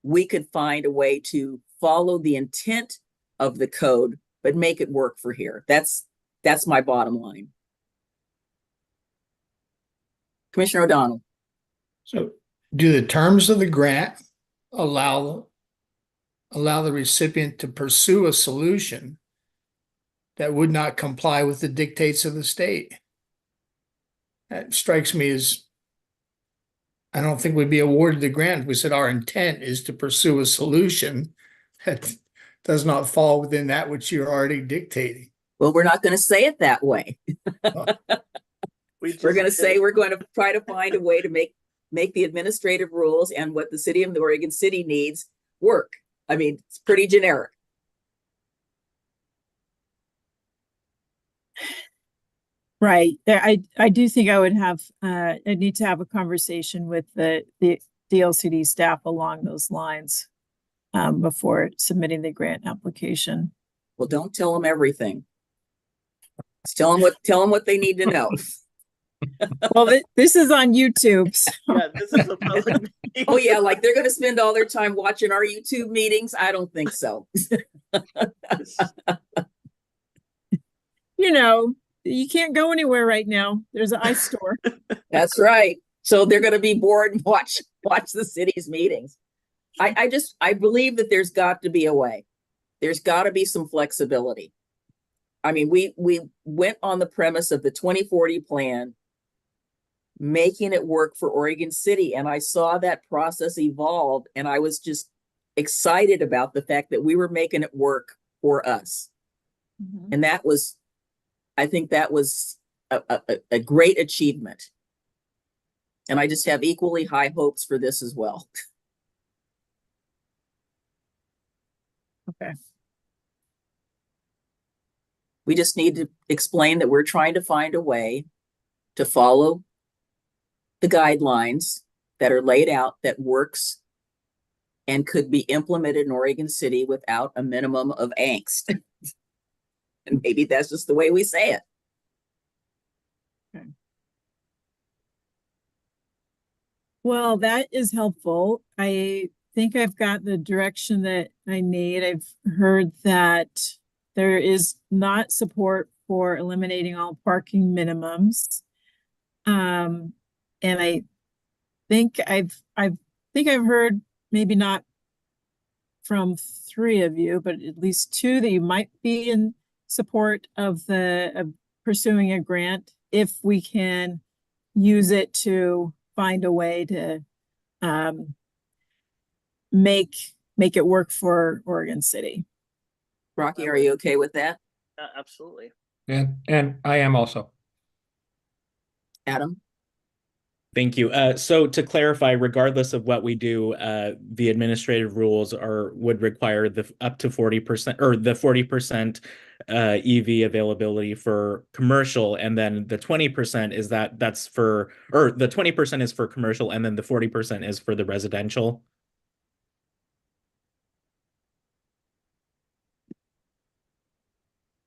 we could find a way to follow the intent of the code, but make it work for here. That's my bottom line. Commissioner O'Donnell. So do the terms of the grant allow the recipient to pursue a solution that would not comply with the dictates of the state? That strikes me as, I don't think we'd be awarded the grant. We said our intent is to pursue a solution that does not fall within that which you're already dictating. Well, we're not going to say it that way. We're going to say we're going to try to find a way to make the administrative rules and what the city of Oregon City needs work. I mean, it's pretty generic. Right. I do think I would have, I need to have a conversation with the DLCD staff along those lines before submitting the grant application. Well, don't tell them everything. Just tell them what they need to know. Well, this is on YouTube. So. Yeah, this is a public meeting. Oh yeah, like they're going to spend all their time watching our YouTube meetings? I don't think so. You can't go anywhere right now. There's an ice store. That's right. So they're going to be bored and watch the city's meetings. I believe that there's got to be a way. There's got to be some flexibility. I mean, we went on the premise of the 2040 plan, making it work for Oregon City. And I saw that process evolve, and I was just excited about the fact that we were making it work for us. Mm-hmm. And I think that was a great achievement. And I just have equally high hopes for this as well. Okay. We just need to explain that we're trying to find a way to follow the guidelines that are laid out that works and could be implemented in Oregon City without a minimum of angst. And maybe that's just the way we say it. Okay. Well, that is helpful. I think I've got the direction that I need. I've heard that there is not support for eliminating all parking minimums. And I think I've heard, maybe not from 3 of you, but at least 2 that you might be in support of pursuing a grant if we can use it to find a way to make it work for Oregon City. Rocky, are you okay with that? Absolutely. And I am also. Adam? Thank you. So to clarify, regardless of what we do, the administrative rules would require the up to 40% or the 40% EV availability for commercial, and then the 20% is the 20% is for commercial, and then the 40% is for the residential.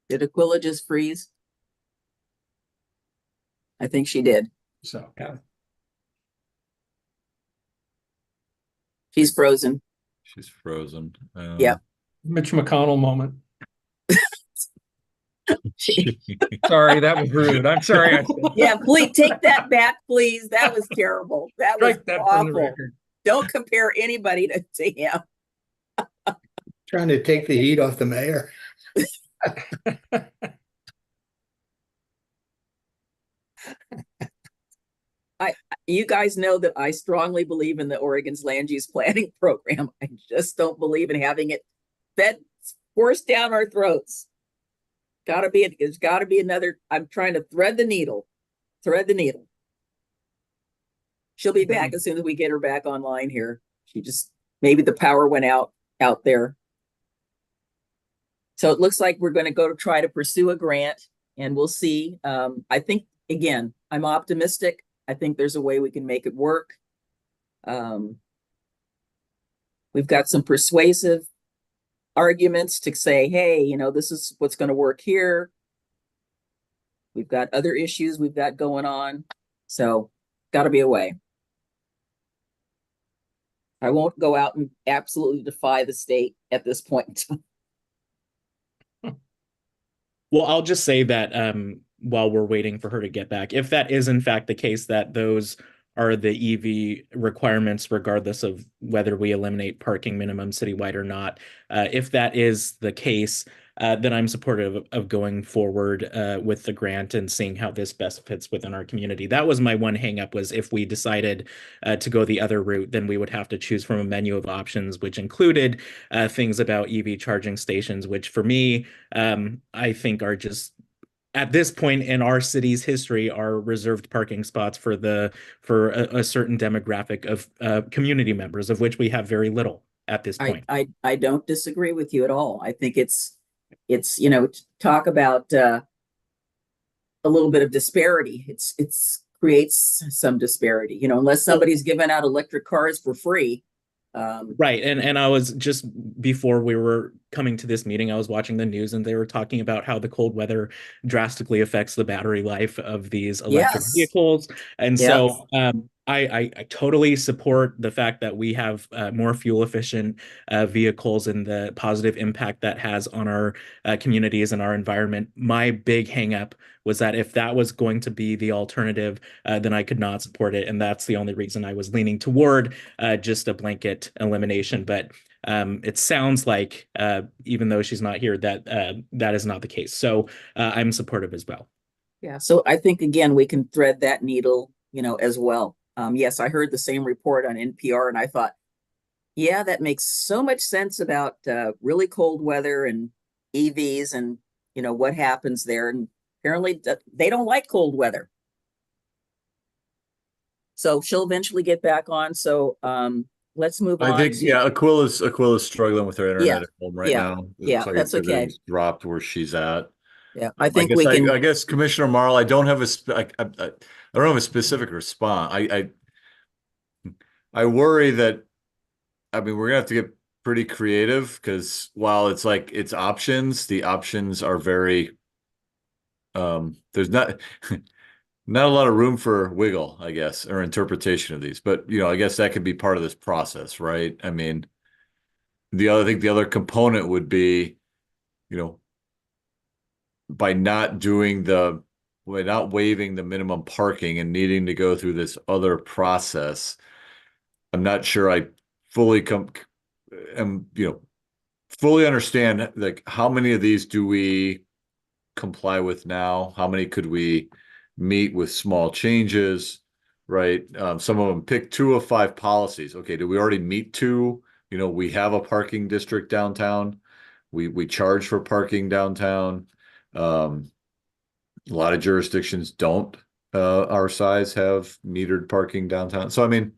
Did Aquila just freeze? I think she did. So yeah. She's frozen. She's frozen. Yep. Mitch McConnell moment. Sorry, that was rude. I'm sorry. Yeah, please take that back, please. That was terrible. That was awful. Don't compare anybody to him. Trying to take the heat off the mayor. You guys know that I strongly believe in the Oregon's land use planning program. I just don't believe in having it forced down our throats. There's gotta be another, I'm trying to thread the needle. She'll be back as soon as we get her back online here. Maybe the power went out there. So it looks like we're going to go to try to pursue a grant, and we'll see. I think, again, I'm optimistic. I think there's a way we can make it work. We've got some persuasive arguments to say, hey, you know, this is what's going to work here. We've got other issues we've got going on. So got to be a way. I won't go out and absolutely defy the state at this point. Well, I'll just say that while we're waiting for her to get back, if that is in fact the case, that those are the EV requirements, regardless of whether we eliminate parking minimum citywide or not. If that is the case, then I'm supportive of going forward with the grant and seeing how this best fits within our community. That was my one hang up, was if we decided to go the other route, then we would have to choose from a menu of options, which included things about EV charging stations, which for me, I think are just, at this point in our city's history, are reserved parking spots for a certain demographic of community members, of which we have very little at this point. I don't disagree with you at all. I think it's, you know, talk about a little bit of disparity. It's creates some disparity, you know, unless somebody's giving out electric cars for free. Right. And I was just, before we were coming to this meeting, I was watching the news and they were talking about how the cold weather drastically affects the battery life of these electric vehicles. And so I totally support the fact that we have more fuel efficient vehicles and the positive impact that has on our communities and our environment. My big hang up was that if that was going to be the alternative, then I could not support it. And that's the only reason I was leaning toward just a blanket elimination. But it sounds like, even though she's not here, that that is not the case. So I'm supportive as well. Yeah. So I think, again, we can thread that needle, you know, as well. Yes, I heard the same report on NPR and I thought, yeah, that makes so much sense about really cold weather and EVs and, you know, what happens there. And apparently they don't like cold weather. So she'll eventually get back on. So let's move on. I think, Aquila's struggling with her internet at home right now. Yeah, that's okay. Dropped where she's at. Yeah, I think I guess Commissioner Marl, I don't have a specific response. I worry that, I mean, we're gonna have to get pretty creative, because while it's like it's options, the options are very there's not not a lot of room for wiggle, I guess, or interpretation of these. But you know, I guess that could be part of this process, right? I mean, the other component would be, you know, by not waiving the minimum parking and needing to go through this other process, I'm not sure I fully fully understand, like, how many of these do we comply with now? How many could we meet with small changes, right? Some of them pick 2 of 5 policies. Okay, do we already meet 2? You know, we have a parking district downtown. We charge for parking downtown. A lot of jurisdictions don't, our size, have metered parking downtown. So, I mean,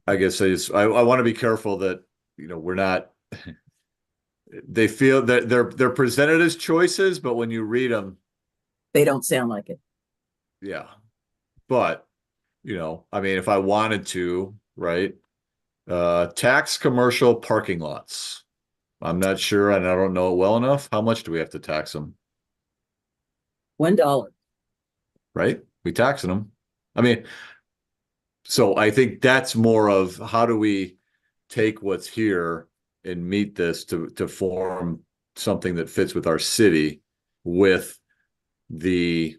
I guess I want to be careful that, you know, we're not, they feel that they're presented as choices, but when you read them, they don't sound like it. Yeah. But, you know, I mean, if I wanted to, right, tax commercial parking lots. I'm not sure, and I don't know it well enough. How much do we have to tax them? $1. Right? We taxing them. I mean, so I think that's more of, how do we take what's here and meet this to form something that fits with our city, with the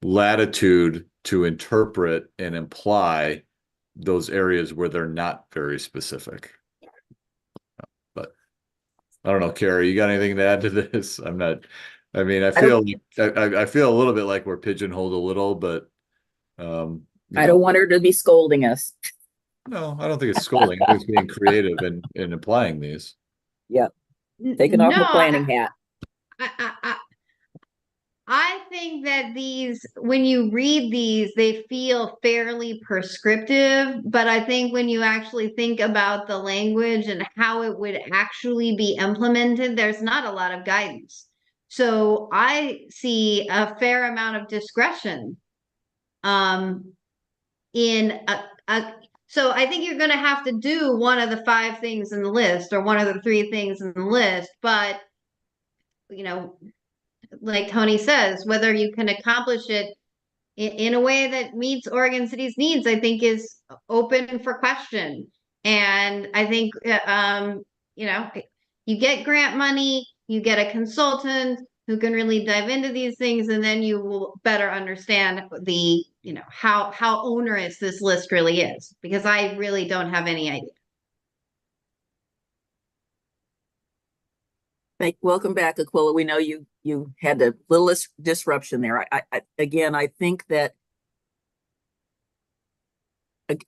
latitude to interpret and imply those areas where they're not very specific. But I don't know, Carrie, you got anything to add to this? I mean, I feel I feel a little bit like we're pigeonholed a little, but I don't want her to be scolding us. no, I don't think it's scolding. I think it's being creative in applying these. Yep. Taking off No, my planning hat. I think that these, when you read these, they feel fairly prescriptive, but I think when you actually think about the language and how it would actually be implemented, there's not a lot of guidance. So I see a fair amount of discretion so I think you're going to have to do one of the 5 things in the list or one of the 3 things in the list, but you know, like Tony says, whether you can accomplish it in a way that meets Oregon City's needs, I think is open for question. And I think, you know, you get grant money, you get a consultant who can really dive into these things, and then you will better understand the, you know, how onerous this list really is, because I really don't have any idea. Welcome back, Aquila. We know you had a little disruption there. Again, I think that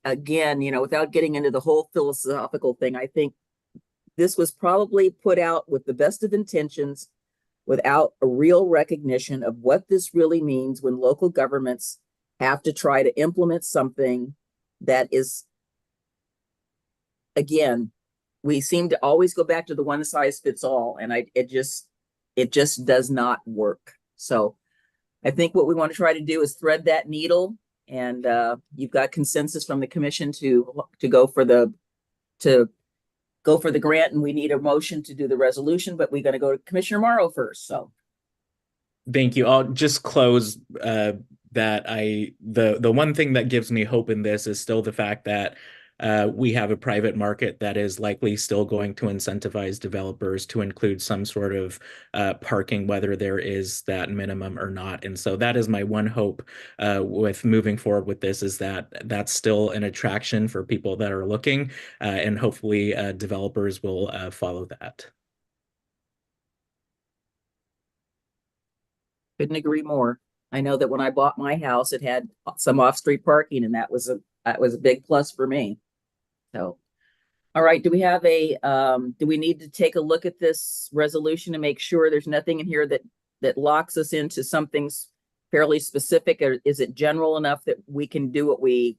again, you know, without getting into the whole philosophical thing, I think this was probably put out with the best of intentions, without a real recognition of what this really means when local governments have to try to implement something that is, again, we seem to always go back to the one size fits all, and it just does not work. So I think what we want to try to do is thread that needle, and you've got consensus from the commission to go for the grant, and we need a motion to do the resolution, but we're going to go to Commissioner Morrow first. So thank you. I'll just close that the one thing that gives me hope in this is still the fact that we have a private market that is likely still going to incentivize developers to include some sort of parking, whether there is that minimum or not. And so that is my one hope with moving forward with this, is that that's still an attraction for people that are looking, and hopefully developers will follow that. couldn't agree more. I know that when I bought my house, it had some off-street parking, and that was a big plus for me. So, all right, do we have do we need to take a look at this resolution to make sure there's nothing in here that locks us into something fairly specific, or is it general enough that we can do what we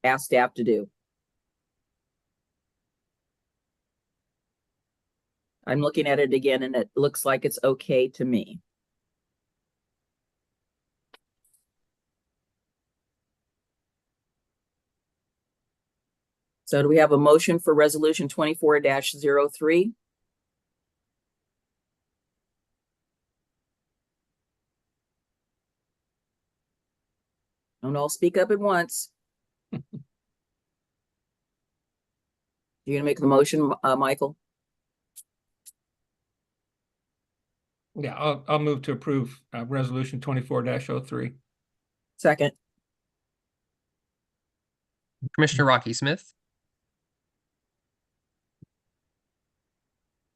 ask staff to do? I'm looking at it again, and it looks like it's okay to me. So do we have a motion for resolution 24-03? Don't all speak up at once. You're gonna make the motion, Michael? Yeah, I'll move to approve resolution 24-03. Second. Commissioner Rocky Smith,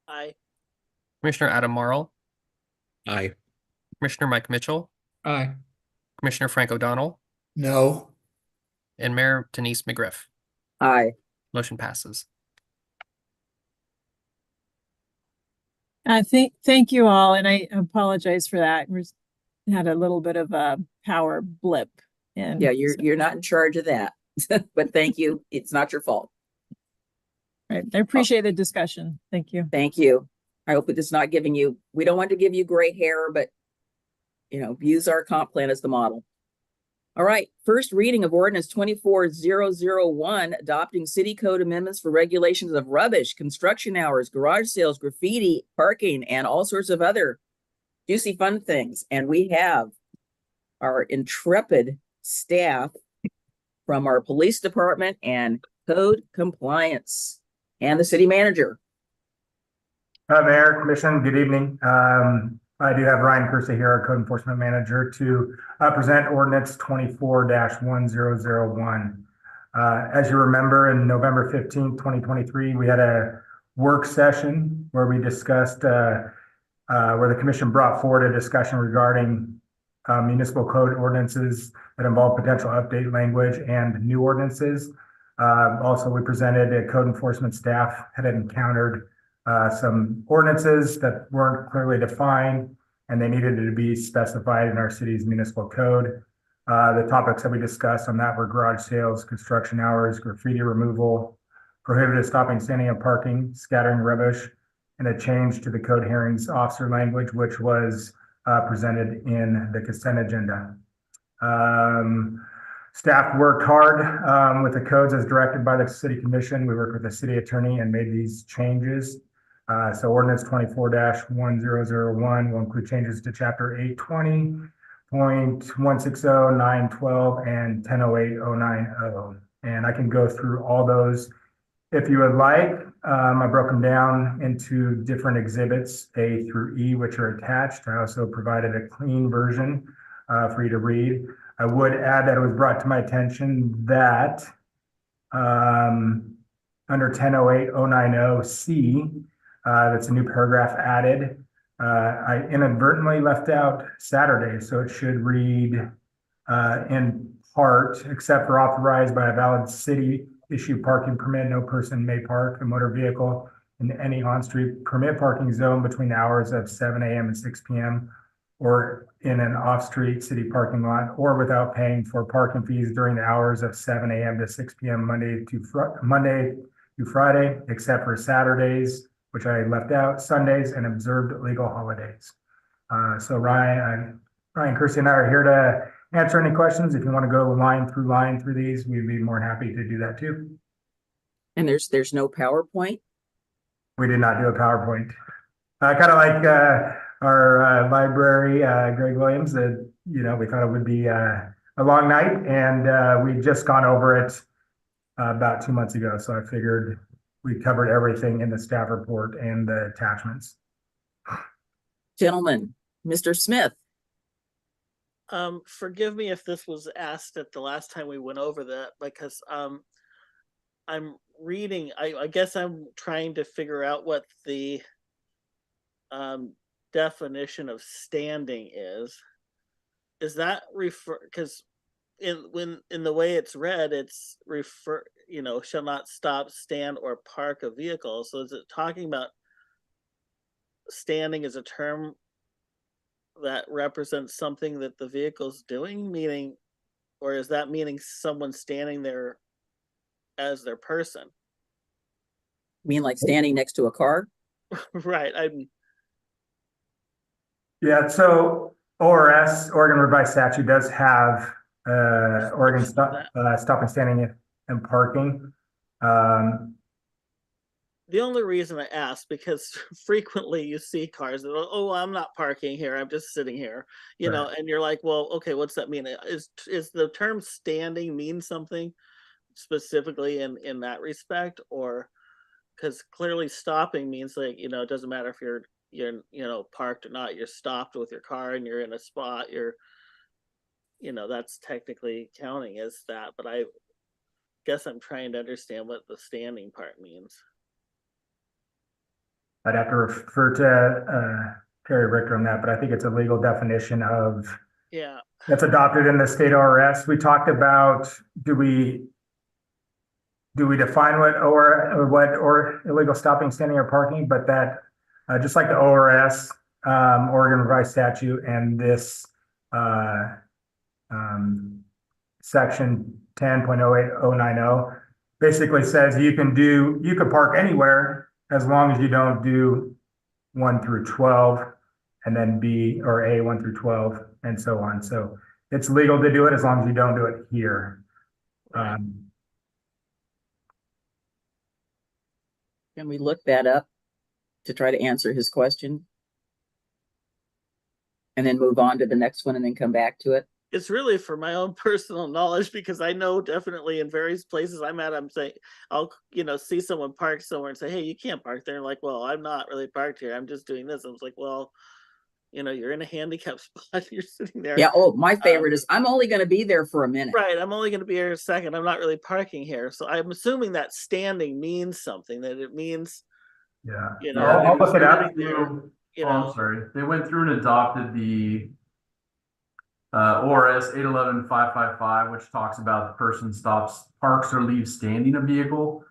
Aye. Commissioner Adam Marl, Aye. Commissioner Mike Mitchell, Aye. Commissioner Frank O'Donnell, No. and Mayor Denise McGriff. Aye. Motion passes. Thank you all, and I apologize for that. We had a little bit of a power blip. And Yeah, you're not in charge of that, but thank you. It's not your fault. right. I appreciate the discussion. Thank you. Thank you. I hope it is not giving you, we don't want to give you gray hair, but use our comp plan as the model. All right, first reading of ordinance 24001, adopting city code amendments for regulations of rubbish, construction hours, garage sales, graffiti, parking, and all sorts of other juicy fun things. And we have our intrepid staff from our police department and code compliance and the city manager. Mayor, Commission, good evening. I do have Ryan Kersey here, our code enforcement manager, to present ordinance 24-1001. As you remember, in November 15th, 2023, we had a work session where we discussed, where the commission brought forward a discussion regarding municipal code ordinances that involve potential update language and new ordinances. Also, we presented a code enforcement staff had encountered some ordinances that weren't clearly defined, and they needed to be specified in our city's municipal code. The topics that we discussed on that were garage sales, construction hours, graffiti removal, prohibited stopping, standing, and parking, scattering rubbish, and a change to the code hearings officer language, which was presented in the consent agenda. Staff worked hard with the codes as directed by the city commission. We worked with the city attorney and made these changes. So ordinance 24-1001 will include changes to chapter 820.160, 912, and 1008-090. And I can go through all those if you would like. I broke them down into different exhibits, A through E, which are attached. I also provided a clean version for you to read. I would add that it was brought to my attention that under 1008-090C, that's a new paragraph added. I inadvertently left out Saturday, so it should read in part, except for authorized by a valid city issued parking permit, no person may park a motor vehicle in any on-street permit parking zone between the hours of 7 a.m. and 6 p.m. or in an off-street city parking lot, or without paying for parking fees during the hours of 7 a.m. to 6 p.m. Monday to Friday, except for Saturdays, which I left out, Sundays, and observed legal holidays. So Ryan, Kirsty, and I are here to answer any questions. If you want to go line through these, we'd be more than happy to do that too. And there's no PowerPoint? We did not do a PowerPoint. Kind of like our library, Greg Williams, that, you know, we thought it would be a long night, and we'd just gone over it about 2 months ago. So I figured we covered everything in the staff report and the attachments. Gentlemen, Mr. Smith. Forgive me if this was asked at the last time we went over that, because I'm reading, I guess I'm trying to figure out what the definition of standing is. Is that because in the way it's read, it's shall not stop, stand, or park a vehicle. So is it talking about standing as a term that represents something that the vehicle's doing, meaning, or is that meaning someone standing there as their person? You mean like standing next to a car? Right. Yeah, so ORS, Oregon Revised Statute, does have Oregon stopping, standing, and parking. The only reason I ask, because frequently you see cars that, oh, I'm not parking here, I'm just sitting here, you know, and you're like, well, okay, what's that mean? Is the term standing mean something specifically in that respect? Or because clearly stopping means, like, you know, it doesn't matter if you're parked or not, you're stopped with your car and you're in a spot, that's technically counting as that. But I guess I'm trying to understand what the standing part means. I'd have to refer to Terry Richter on that, but I think it's a legal definition of, yeah, that's adopted in the state ORS. We talked about, do we define what illegal stopping, standing, or parking, but that just like the ORS, Oregon Revised Statute, and this section 10.08090 basically says you can park anywhere as long as you don't do 1 through 12, and then B or A 1 through 12, and so on. So it's legal to do it as long as you don't do it here. Can we look that up to try to answer his question? And then move on to the next one and then come back to it? It's really for my own personal knowledge, because I know definitely in various places I'm at, I'm saying, I'll, see someone parked somewhere and say, hey, you can't park there. And like, well, I'm not really parked here, I'm just doing this. I was like, well, you're in a handicap spot, you're sitting there. Yeah, oh, my favorite is, I'm only gonna be there for a minute. Right, I'm only gonna be here a second. I'm not really parking here. So I'm assuming that standing means something, that it means, Yeah. they're I'll look it up. standing there, I'm sorry. They went through and adopted the ORS 811-555, which talks about the person parks or leaves standing a vehicle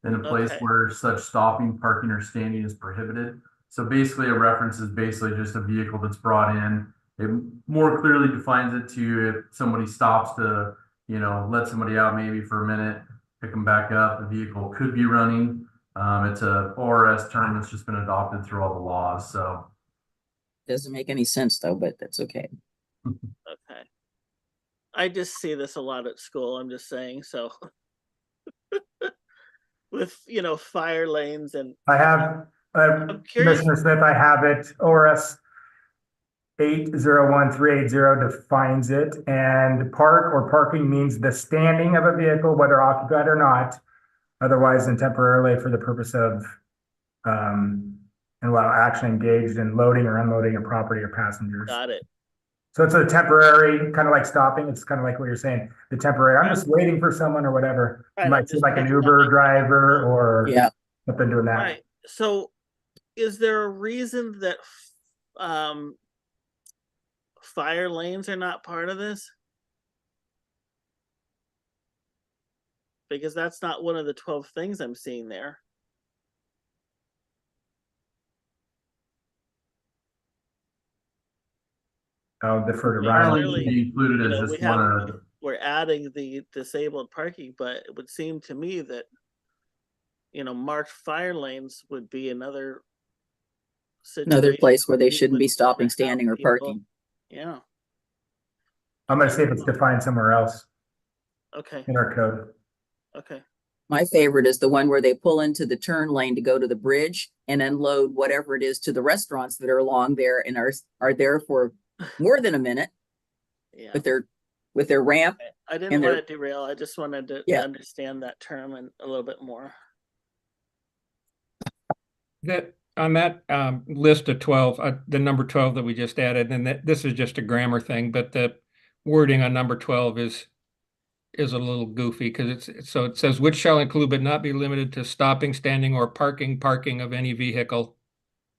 in a place Okay. where such stopping, parking, or standing is prohibited. So basically, a reference is basically just a vehicle that's brought in. It more clearly defines it to if somebody stops to, let somebody out maybe for a minute, pick them back up, the vehicle could be running. It's a ORS term that's just been adopted through all the laws, so. Doesn't make any sense though, but that's okay. Okay. I just see this a lot at school, I'm just saying, so. With, fire lanes and. I have, I'm curious. Commissioner Smith, I have it, ORS 801380 defines it, and park or parking means the standing of a vehicle, whether occupied or not, otherwise than temporarily for the purpose of, and allow action engaged in loading or unloading of property or passengers. Got it. So it's a temporary, kind of like stopping. It's kind of like what you're saying, the temporary, I'm just waiting for someone or whatever. Right, You might I'm see just like an making Uber that- driver or Yeah. something doing that. Right, so is there a reason that, fire lanes are not part of this? Because that's not one of the 12 things I'm seeing there. I'll defer to Yeah, Ryan. clearly, Be included as we just one have, of, we're adding the disabled parking, but it would seem to me that, marked fire lanes would be another Another situation place where they we shouldn't would be wanna stopping, have standing, or people- parking. Yeah, I'm gonna see if it's defined somewhere else okay, in our code. okay. My favorite is the one where they pull into the turn lane to go to the bridge and unload whatever it is to the restaurants that are along there and are there for more than a minute Yeah, with their ramp. I didn't and want they're- to derail. I just wanted to Yeah. understand that term and a little bit more. That on that list of 12, the number 12 that we just added, and this is just a grammar thing, but the wording on number 12 is a little goofy because so it says which shall include but not be limited to stopping, standing, or parking of any vehicle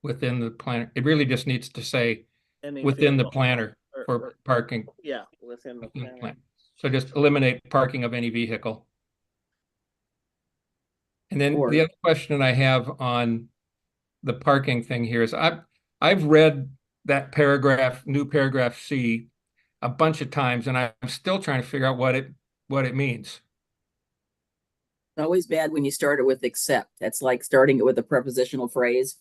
within the plan. It really just needs to say Any within the vehicle planner or- for parking. Yeah, within the within the plan. plan. So just eliminate parking of any vehicle. And then Or- the other question I have on the parking thing here is I've read that paragraph, new paragraph C, a bunch of times, and I'm still trying to figure out what it means. It's always bad when you start it with except. That's like starting it with a prepositional phrase.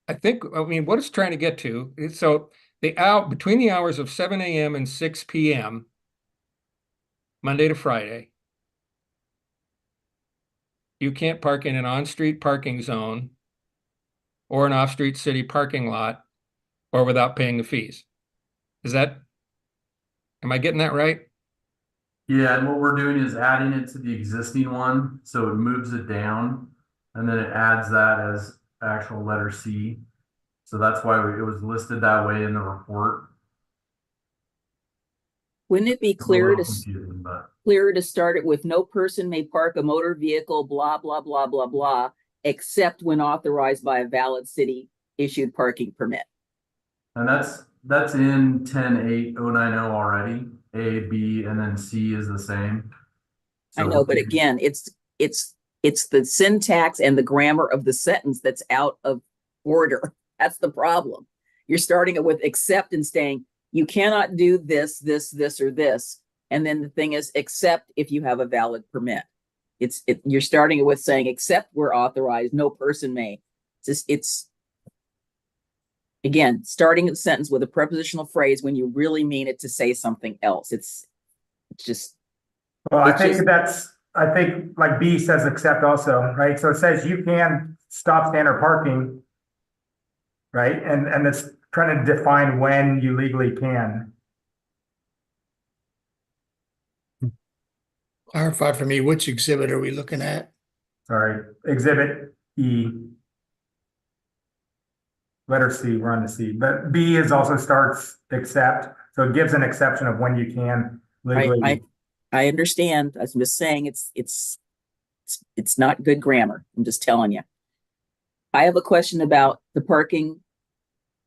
I mean, what it's trying to get to is so between the hours of 7 a.m. and 6 p.m., Monday to Friday, you can't park in an on-street parking zone or an off-street city parking lot or without paying the fees. Am I getting that right? yeah, and what we're doing is adding it to the existing one, so it moves it down, and then it adds that as actual letter C. So that's why it was listed that way in the report. Wouldn't it be It's a little clearer to confusing, but start it with no person may park a motor vehicle, blah, blah, blah, blah, blah, except when authorized by a valid city issued parking permit. and that's in 10.8.090 already. A, B, and then C is the same. I So know, but again, it's the syntax and the grammar of the sentence that's out of order. That's the problem. You're starting it with except and saying you cannot do this, or this. And then the thing is, except if you have a valid permit. You're starting it with saying, except we're authorized, no person may. Again, starting a sentence with a prepositional phrase when you really mean it to say something else. It's just. Well, I It's think just- I think like B says except also, right? So it says you can stop, stand, or parking, right? And it's trying to define when you legally can. Clarify for me, which exhibit are we looking at? Sorry, exhibit E. letter C, we're on the C, but B is also starts except, so it gives an exception of when you can legally. I understand. I'm just saying it's not good grammar. I'm just telling you. I have a question about the parking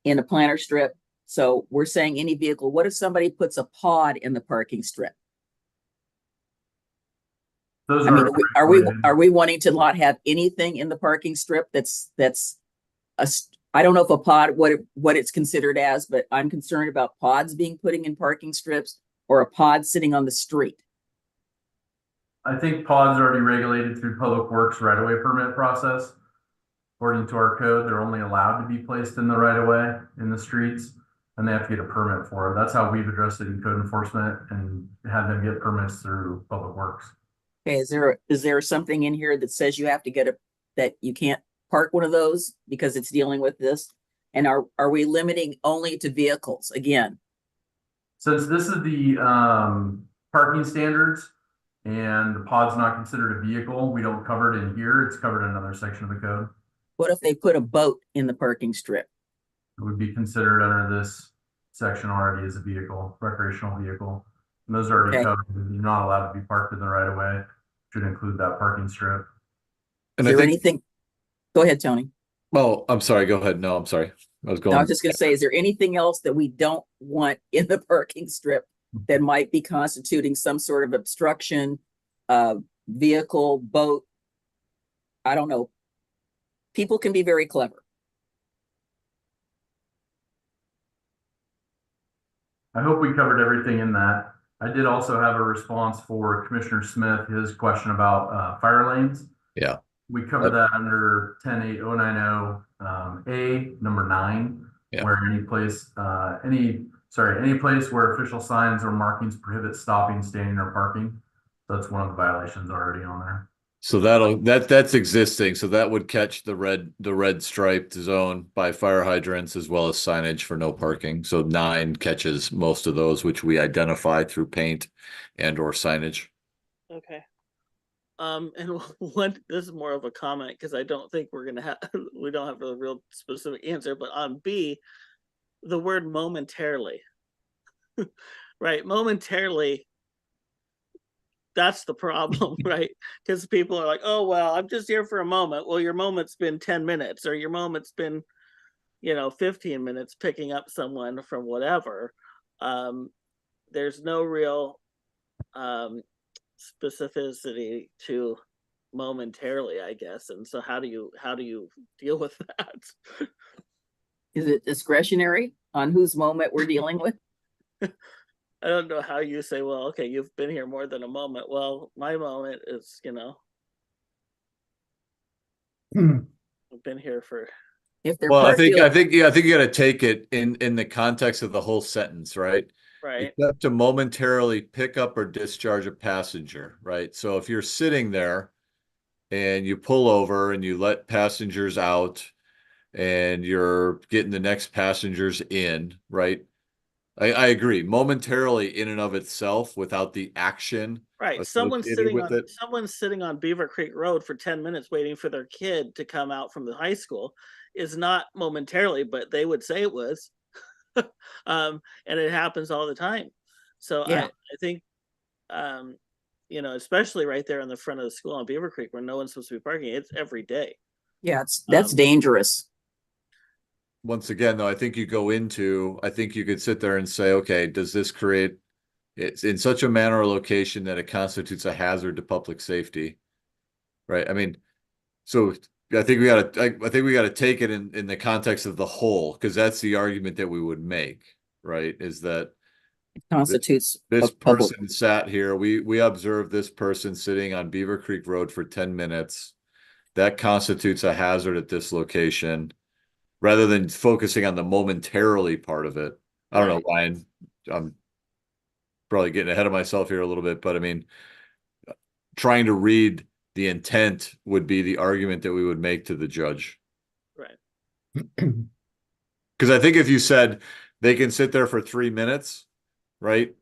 in a planter strip. So we're saying any vehicle. What if somebody puts a pod in the parking strip? Those I mean, are are we wanting to not have anything in the parking strip that's I don't know if a pod what it's considered as, but I'm concerned about pods being putting in parking strips or a pod sitting on the street. I think pods are already regulated through Public Works right-of-way permit process. According to our code, they're only allowed to be placed in the right-of-way in the streets, and they have to get a permit for it. That's how we've addressed it in code enforcement and had them get permits through Public Works. Okay, is there something in here that says you have to get that you can't park one of those because it's dealing with this? And are we limiting only to vehicles again? Since this is the parking standards and the pod's not considered a vehicle, we don't cover it in here. It's covered in another section of the code. What if they put a boat in the parking strip? It would be considered under this section already as a vehicle, recreational vehicle. And those are already Okay. covered. You're not allowed to be parked in the right of way. Should include that parking strip. And Is I there think, anything? Go ahead, Tony. oh, I'm sorry. Go ahead. No, I'm sorry. I was No, going. I was just gonna say, is there anything else that we don't want in the parking strip that might be constituting some sort of obstruction, vehicle, boat? I don't know. People can be very clever. I hope we covered everything in that. I did also have a response for Commissioner Smith, his question about fire lanes. Yeah. We covered that under 10.8090 A, number 9, Yeah. where any place where official signs or markings prohibit stopping, standing, or parking. That's one of the violations already on there. So that's existing. So that would catch the red striped zone by fire hydrants as well as signage for no parking. So 9 catches most of those, which we identify through paint and or signage. Okay. And one, this is more of a comment because I don't think we don't have a real specific answer, but on B, the word momentarily, right? Momentarily, that's the problem, right? Because people are like, oh, well, I'm just here for a moment. Well, your moment's been 10 minutes or your moment's been, 15 minutes picking up someone from whatever. There's no real specificity to momentarily, I guess. And so how do you deal with that? Is it discretionary on whose moment we're dealing with? I don't know how you say, well, okay, you've been here more than a moment. Well, my moment is, I've been here for. If they're Well, I think parked- you got to take it in the context of the whole sentence, right? Right. Except to momentarily pick up or discharge a passenger, right? So if you're sitting there and you pull over and you let passengers out and you're getting the next passengers in, right? I agree. Momentarily in and of itself without the action. Right. Someone's associated sitting on Beaver Creek Road for 10 minutes waiting for their kid to come out from the high school is not momentarily, but they would say it was. And it happens all the time. So Yeah. I think, especially right there in the front of the school on Beaver Creek where no one's supposed to be parking, it's every day. Yeah, that's dangerous. Once again, though, I think you could sit there and say, okay, does this create it's in such a manner or location that it constitutes a hazard to public safety? Right. I mean, so I think we gotta take it in the context of the whole, because that's the argument that we would make, right? Is that It constitutes this a public. person sat here, we observed this person sitting on Beaver Creek Road for 10 minutes. That constitutes a hazard at this location, rather than focusing on the momentarily part of it. I don't know, Ryan. I'm probably getting ahead of myself here a little bit, but I mean, trying to read the intent would be the argument that we would make to the judge. Right. Because I think if you said they can sit there for 3 minutes, right?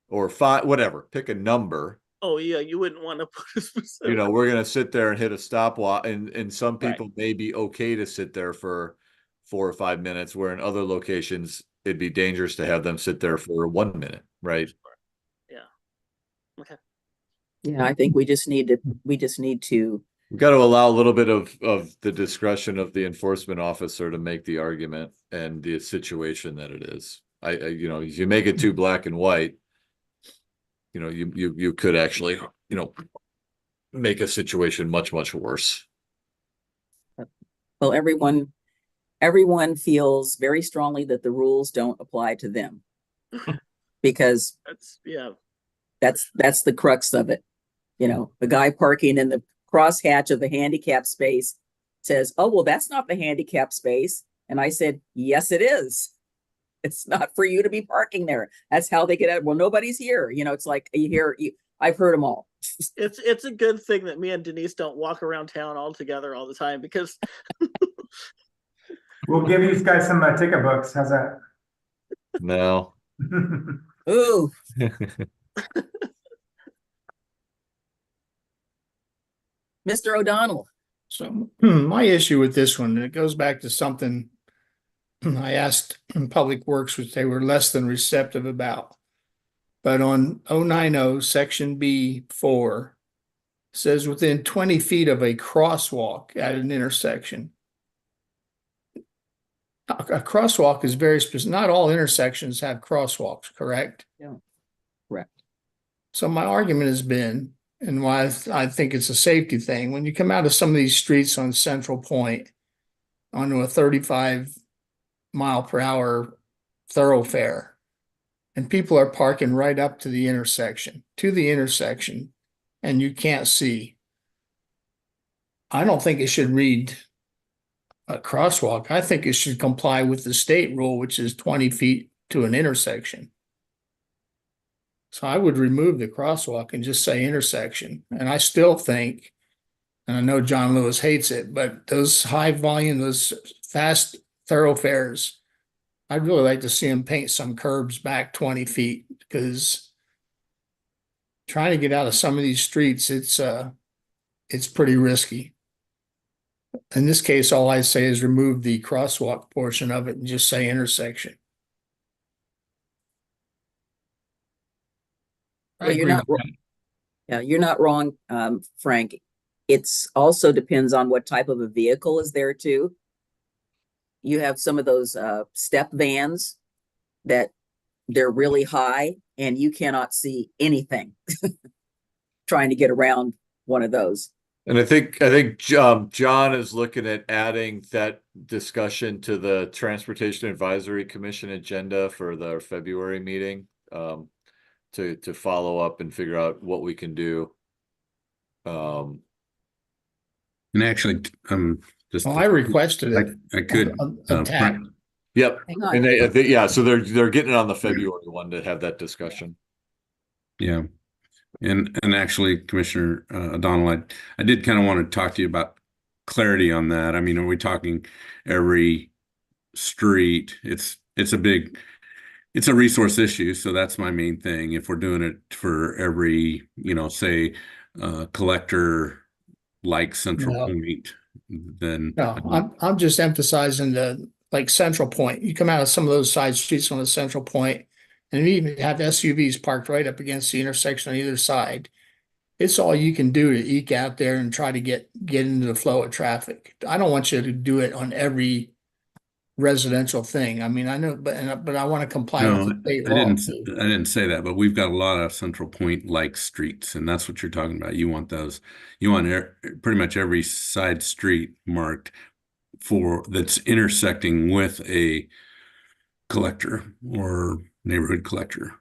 Or 5, whatever, pick a number. Oh yeah, you wouldn't want to put a specific. We're gonna sit there and hit a stopwatch, and some people may be okay to sit there for 4 or 5 minutes, where in other locations, it'd be dangerous to have them sit there for 1 minute, right? Yeah. Okay. Yeah, I think we just need to, We've got to allow a little bit of the discretion of the enforcement officer to make the argument and the situation that it is. You know, if you make it too black and white, you know, you could actually, you know, make a situation much, much worse. well, everyone feels very strongly that the rules don't apply to them. Because that's the crux of it. You know, the guy parking in the crosshatch of the handicap space says, oh, well, that's not the handicap space. And I said, yes, it is. It's not for you to be parking there. That's how they get out. Well, nobody's here. You know, it's like I've heard them all. It's a good thing that me and Denise don't walk around town all together all the time, because we'll give you guys some ticket books. How's that? No. Ooh. Mr. O'Donnell. So my issue with this one, and it goes back to something I asked in Public Works, which they were less than receptive about. But on 090 section B4 says within 20 feet of a crosswalk at an intersection. A crosswalk is very specific. Not all intersections have crosswalks, correct? Yeah, correct. So my argument has been, and why I think it's a safety thing, when you come out of some of these streets on Central Point onto a 35-mile-per-hour thoroughfare, and people are parking right up to the intersection, and you can't see. I don't think it should read a crosswalk. I think it should comply with the state rule, which is 20 feet to an intersection. So I would remove the crosswalk and just say intersection. And I still think, and I know John Lewis hates it, but those high volume, those fast thoroughfares, I'd really like to see them paint some curbs back 20 feet, because trying to get out of some of these streets, it's pretty risky. In this case, all I say is remove the crosswalk portion of it and just say intersection. Well, you're not wrong. Yeah, you're not wrong, Frank. It's also depends on what type of a vehicle is there too. You have some of those step vans that they're really high and you cannot see anything trying to get around one of those. And I think John is looking at adding that discussion to the Transportation Advisory Commission agenda for the February meeting, to follow up and figure out what we can do. And actually, just I requested it. I could. Yep. And yeah, so they're getting it on the February one to have that discussion. Yeah. And actually, Commissioner O'Donnell, I did kind of want to talk to you about clarity on that. I mean, are we talking every street? It's a resource issue, so that's my main thing. If we're doing it for every, say, collector like Central Point, then no, I'm just emphasizing like Central Point. You come out of some of those side streets on the Central Point, and you even have SUVs parked right up against the intersection on either side. It's all you can do to eke out there and try to get into the flow of traffic. I don't want you to do it on every residential thing. I mean, I know, but I want to comply with the state law. I didn't say that, but we've got a lot of Central Point like streets, and that's what you're talking about. You want those. You want pretty much every side street marked that's intersecting with a collector or neighborhood collector,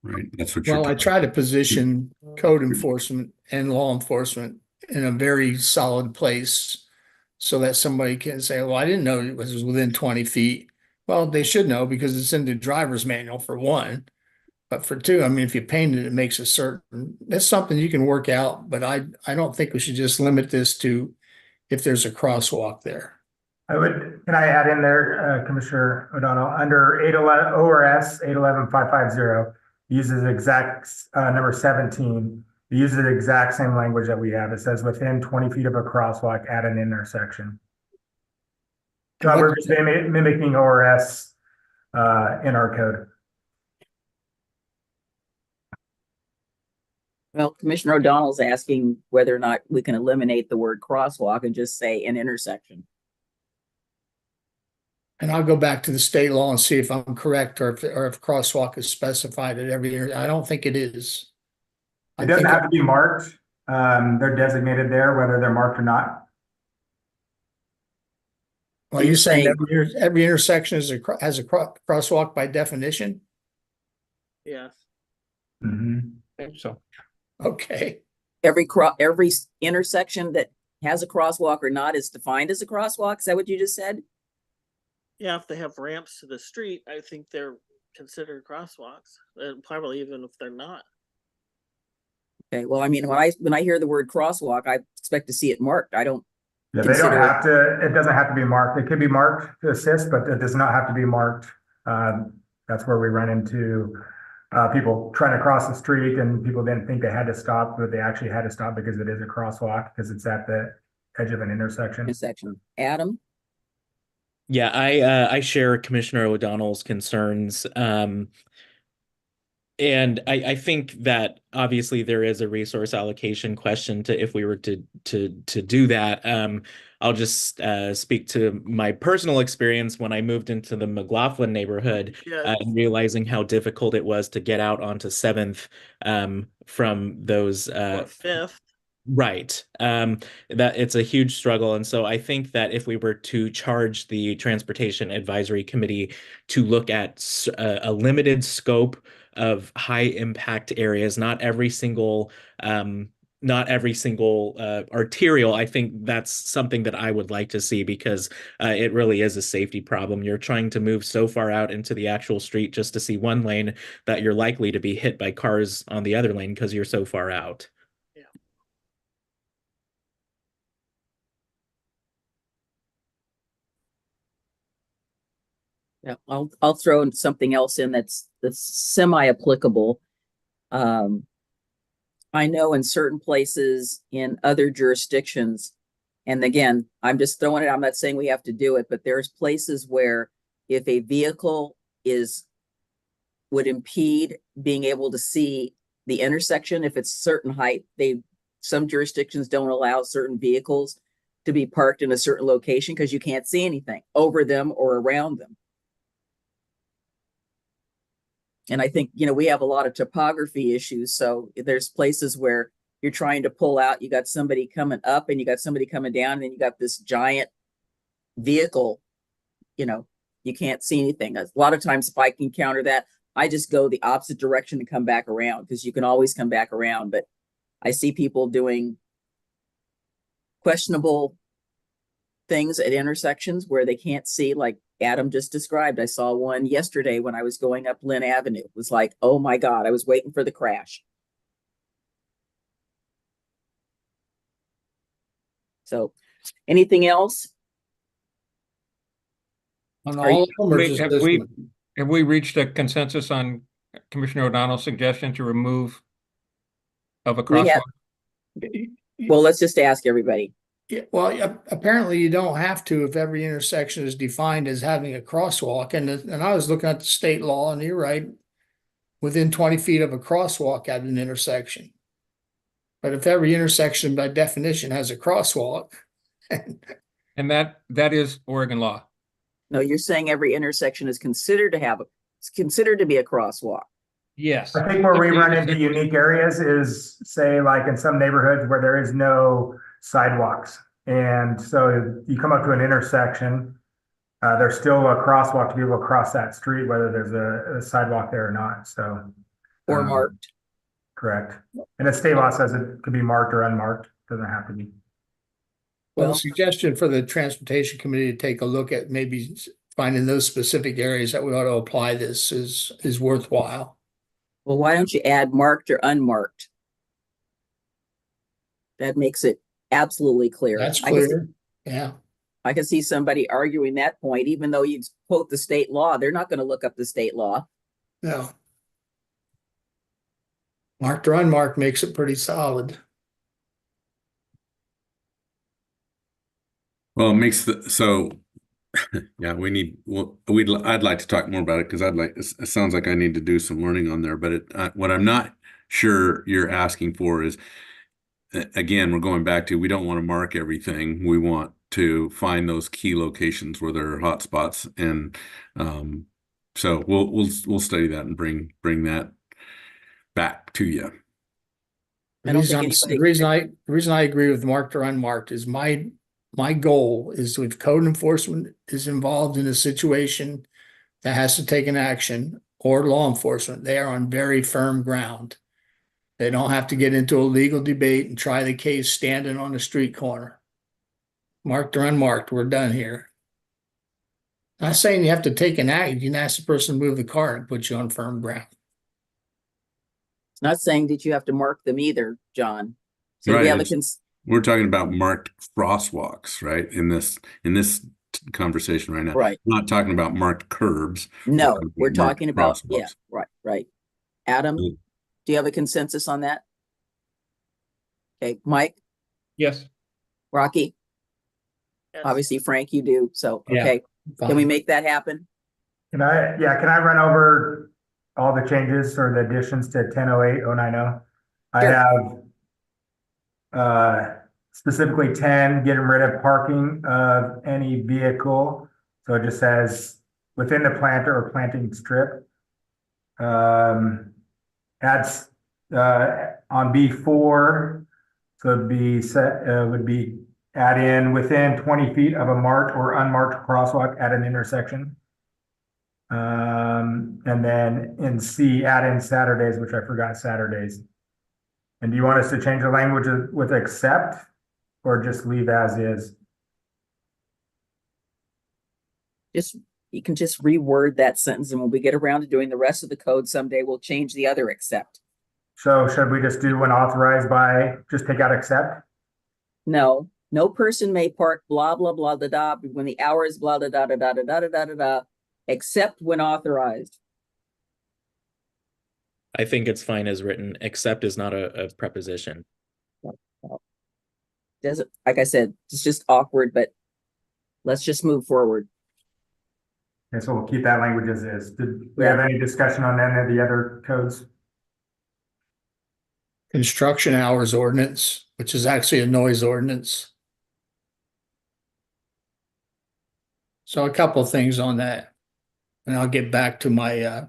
right? That's what I try to position code enforcement and law enforcement in a very solid place so that somebody can say, well, I didn't know it was within 20 feet. Well, they should know because it's in the driver's manual for one. But for two, I mean, if you paint it, it makes it certain. That's something you can work out, but I don't think we should just limit this to if there's a crosswalk there. Can I add in there, Commissioner O'Donnell, under 811 ORS 811-550 uses exact number 17. It uses the exact same language that we have. It says within 20 feet of a crosswalk at an intersection. We're just mimicking ORS in our code. Well, Commissioner O'Donnell's asking whether or not we can eliminate the word crosswalk and just say an intersection. And I'll go back to the state law and see if I'm correct or if crosswalk is specified at every area. I don't think it is. It doesn't have to be marked. They're designated there, whether they're marked or not. Well, you're saying every intersection has a crosswalk by definition? Yes. Mm-hmm. I think so. Okay. Every intersection that has a crosswalk or not is defined as a crosswalk. Is that what you just said? Yeah, if they have ramps to the street, I think they're considered crosswalks. Probably even if they're not. Okay, well, I mean, when I hear the word crosswalk, I expect to see it marked. I don't. Yeah, they don't have to. It doesn't have to be marked. It could be marked to assist, but it does not have to be marked. That's where we run into people trying to cross the street, and people didn't think they had to stop, but they actually had to stop because it is a crosswalk because it's at the edge of an intersection. Adam? Yeah, I share Commissioner O'Donnell's concerns. And I think that obviously there is a resource allocation question to if we were to do that. I'll just speak to my personal experience when I moved into the McLaughlin neighborhood, and realizing how difficult it was to get out onto 7th from those or 5th. Right. That it's a huge struggle. And so I think that if we were to charge the Transportation Advisory Committee to look at a limited scope of high impact areas, not every single arterial, I think that's something that I would like to see, because it really is a safety problem. You're trying to move so far out into the actual street just to see one lane that you're likely to be hit by cars on the other lane because you're so far out. Yeah, I'll throw in something else in that's semi-applicable. I know in certain places in other jurisdictions, and again, I'm just throwing it, I'm not saying we have to do it, but there's places where if a vehicle would impede being able to see the intersection, if it's certain height, some jurisdictions don't allow certain vehicles to be parked in a certain location because you can't see anything over them or around them. And I think, we have a lot of topography issues. So there's places where you're trying to pull out, you got somebody coming up and you got somebody coming down, and then you got this giant vehicle, you can't see anything. A lot of times if I can counter that, I just go the opposite direction and come back around, because you can always come back around. But I see people doing questionable things at intersections where they can't see, like Adam just described. I saw one yesterday when I was going up Lynn Avenue. It was like, oh my God, I was waiting for the crash. So anything else? Have we reached a consensus on Commissioner O'Donnell's suggestion to remove of a crosswalk? Well, let's just ask everybody. Yeah, well, apparently you don't have to if every intersection is defined as having a crosswalk. And I was looking at the state law, and you're right, within 20 feet of a crosswalk at an intersection. But if every intersection by definition has a crosswalk. And that is Oregon law. No, you're saying every intersection is considered to be a crosswalk. Yes. I think where we run into unique areas is, say, like in some neighborhoods where there is no sidewalks. And so you come up to an intersection, there's still a crosswalk to be able to cross that street, whether there's a sidewalk there or not. So, or marked. Correct. And the state law says it could be marked or unmarked. Doesn't have to be. Well, the suggestion for the Transportation Committee to take a look at maybe finding those specific areas that we ought to apply this is worthwhile. Well, why don't you add marked or unmarked? That makes it absolutely clear. That's clear. Yeah. I can see somebody arguing that point, even though you quote the state law. They're not going to look up the state law. No. Marked or unmarked makes it pretty solid. Well, it makes so Yeah, I'd like to talk more about it because it sounds like I need to do some learning on there, but what I'm not sure you're asking for is, again, we're going back to, we don't want to mark everything. We want to find those key locations where there are hot spots. And, so we'll study that and bring that back to you. I don't think The reason I agree with marked or unmarked is my goal is if code enforcement is involved in a situation that has to take an action, or law enforcement, they are on very firm ground. They don't have to get into a legal debate and try the case standing on a street corner. Marked or unmarked, we're done here. Not saying you have to take an act. You can ask the person to move the car and put you on firm ground. It's not saying that you have to mark them either, John. So Right, we have we're talking about marked crosswalks, right? In this conversation right now. Right. We're not talking about marked curbs. No, we're talking about, crosswalks. yeah, right. Adam, do you have a consensus on that? Okay, Mike, Yes. Rocky, Yes. obviously Frank, you do. So, Yeah, okay, can we fine. make that happen? Can I run over all the changes or the additions to 1008-090? I Sure. have specifically 10, getting rid of parking of any vehicle. So it just says within the planter or planting strip. Adds on B4, so it'd be would be add in within 20 feet of a marked or unmarked crosswalk at an intersection. And then in C, add in Saturdays, which I forgot Saturdays. And do you want us to change the language with accept or just leave as is? You can just reword that sentence, and when we get around to doing the rest of the code someday, we'll change the other except. So should we just do when authorized by, just take out accept? No person may park blah, blah, blah, da, da, when the hour is blah, da, da, da, da, da, da, da, da, da, except when authorized. I think it's fine as written. Except is not a preposition. Doesn't, like I said, it's just awkward, but let's just move forward. Okay, so we'll keep that language as is. Did we have any discussion on any of the other codes? Construction hours ordinance, which is actually a noise ordinance. So a couple of things on that, and I'll get back to my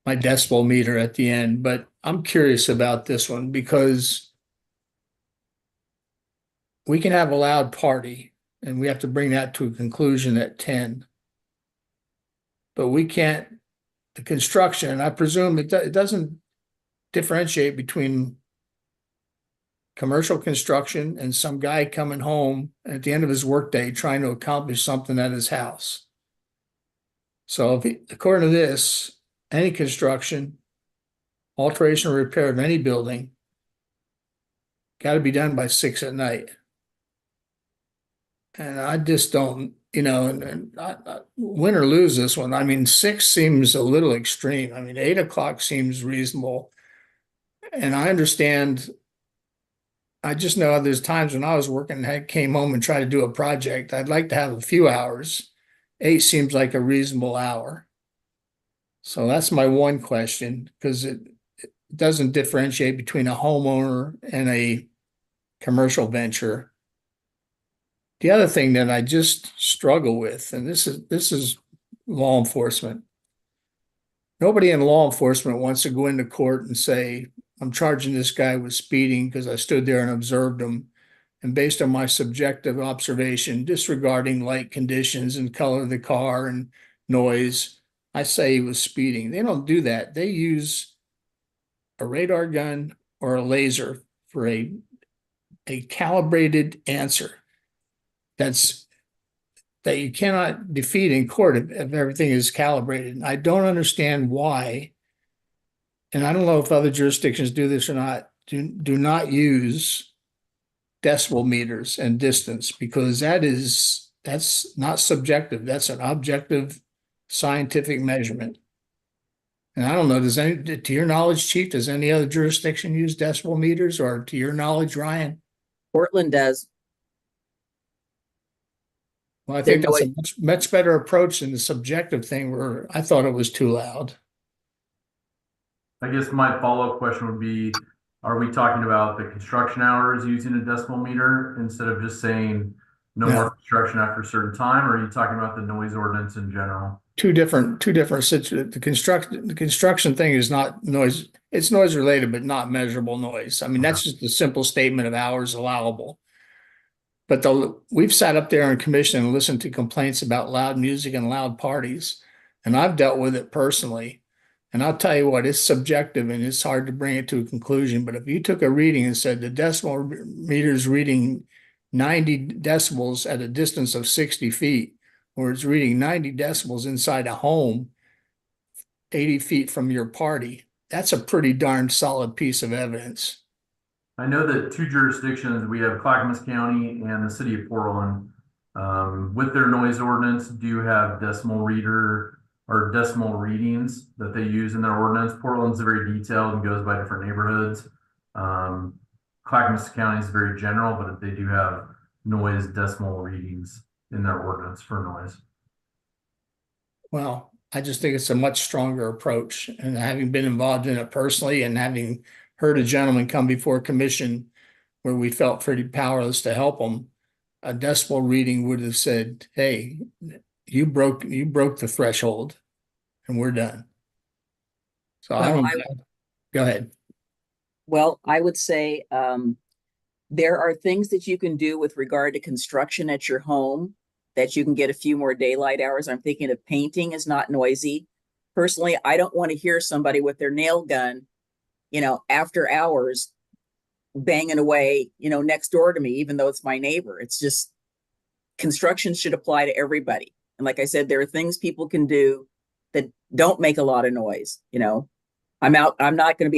my decibel meter at the end, but I'm curious about this one because we can have a loud party and we have to bring that to a conclusion at 10. But we can't, the construction, I presume it doesn't differentiate between commercial construction and some guy coming home at the end of his workday trying to accomplish something at his house. So according to this, any construction, alteration or repair of any building got to be done by 6 at night. And I just don't, and win or lose this one. I mean, 6 seems a little extreme. I mean, 8 o'clock seems reasonable. And I understand, I just know there's times when I was working and I came home and tried to do a project. I'd like to have a few hours. 8 seems like a reasonable hour. So that's my one question, because it doesn't differentiate between a homeowner and a commercial venture. The other thing that I just struggle with, and this is law enforcement. Nobody in law enforcement wants to go into court and say, I'm charging this guy with speeding because I stood there and observed him. And based on my subjective observation, disregarding light conditions and color of the car and noise, I say he was speeding. They don't do that. They use a radar gun or a laser for a calibrated answer. That you cannot defeat in court if everything is calibrated. And I don't understand why, and I don't know if other jurisdictions do this or not, do not use decibel meters and distance, because that's not subjective. That's an objective scientific measurement. And I don't know, to your knowledge, Chief, does any other jurisdiction use decibel meters, or to your knowledge, Ryan? Portland does. Well, I Their think that's a noise- much better approach than the subjective thing where I thought it was too loud. I guess my follow-up question would be, are we talking about the construction hours using a decimal meter instead of just saying no more construction after a certain time? Or are you talking about the noise ordinance in general? Two different the construction thing is not noise. It's noise related, but not measurable noise. I mean, that's just a simple statement of hours allowable. But we've sat up there in commission and listened to complaints about loud music and loud parties. And I've dealt with it personally. And I'll tell you what, it's subjective and it's hard to bring it to a conclusion. But if you took a reading and said the decimal meter is reading 90 decibels at a distance of 60 feet, or it's reading 90 decibels inside a home 80 feet from your party, that's a pretty darn solid piece of evidence. I know that two jurisdictions, we have Clackamas County and the city of Portland, with their noise ordinance, do have decimal reader or decimal readings that they use in their ordinance. Portland's very detailed and goes by different neighborhoods. Clackamas County is very general, but they do have noise decimal readings in their ordinance for noise. Well, I just think it's a much stronger approach, and having been involved in it personally and having heard a gentleman come before commission where we felt pretty powerless to help him, a decibel reading would have said, hey, you broke the threshold and we're done. So go ahead. Well, I would say there are things that you can do with regard to construction at your home that you can get a few more daylight hours. I'm thinking of painting is not noisy. Personally, I don't want to hear somebody with their nail gun, after hours banging away, next door to me, even though it's my neighbor. It's just construction should apply to everybody. And like I said, there are things people can do that don't make a lot of noise. I'm not going to be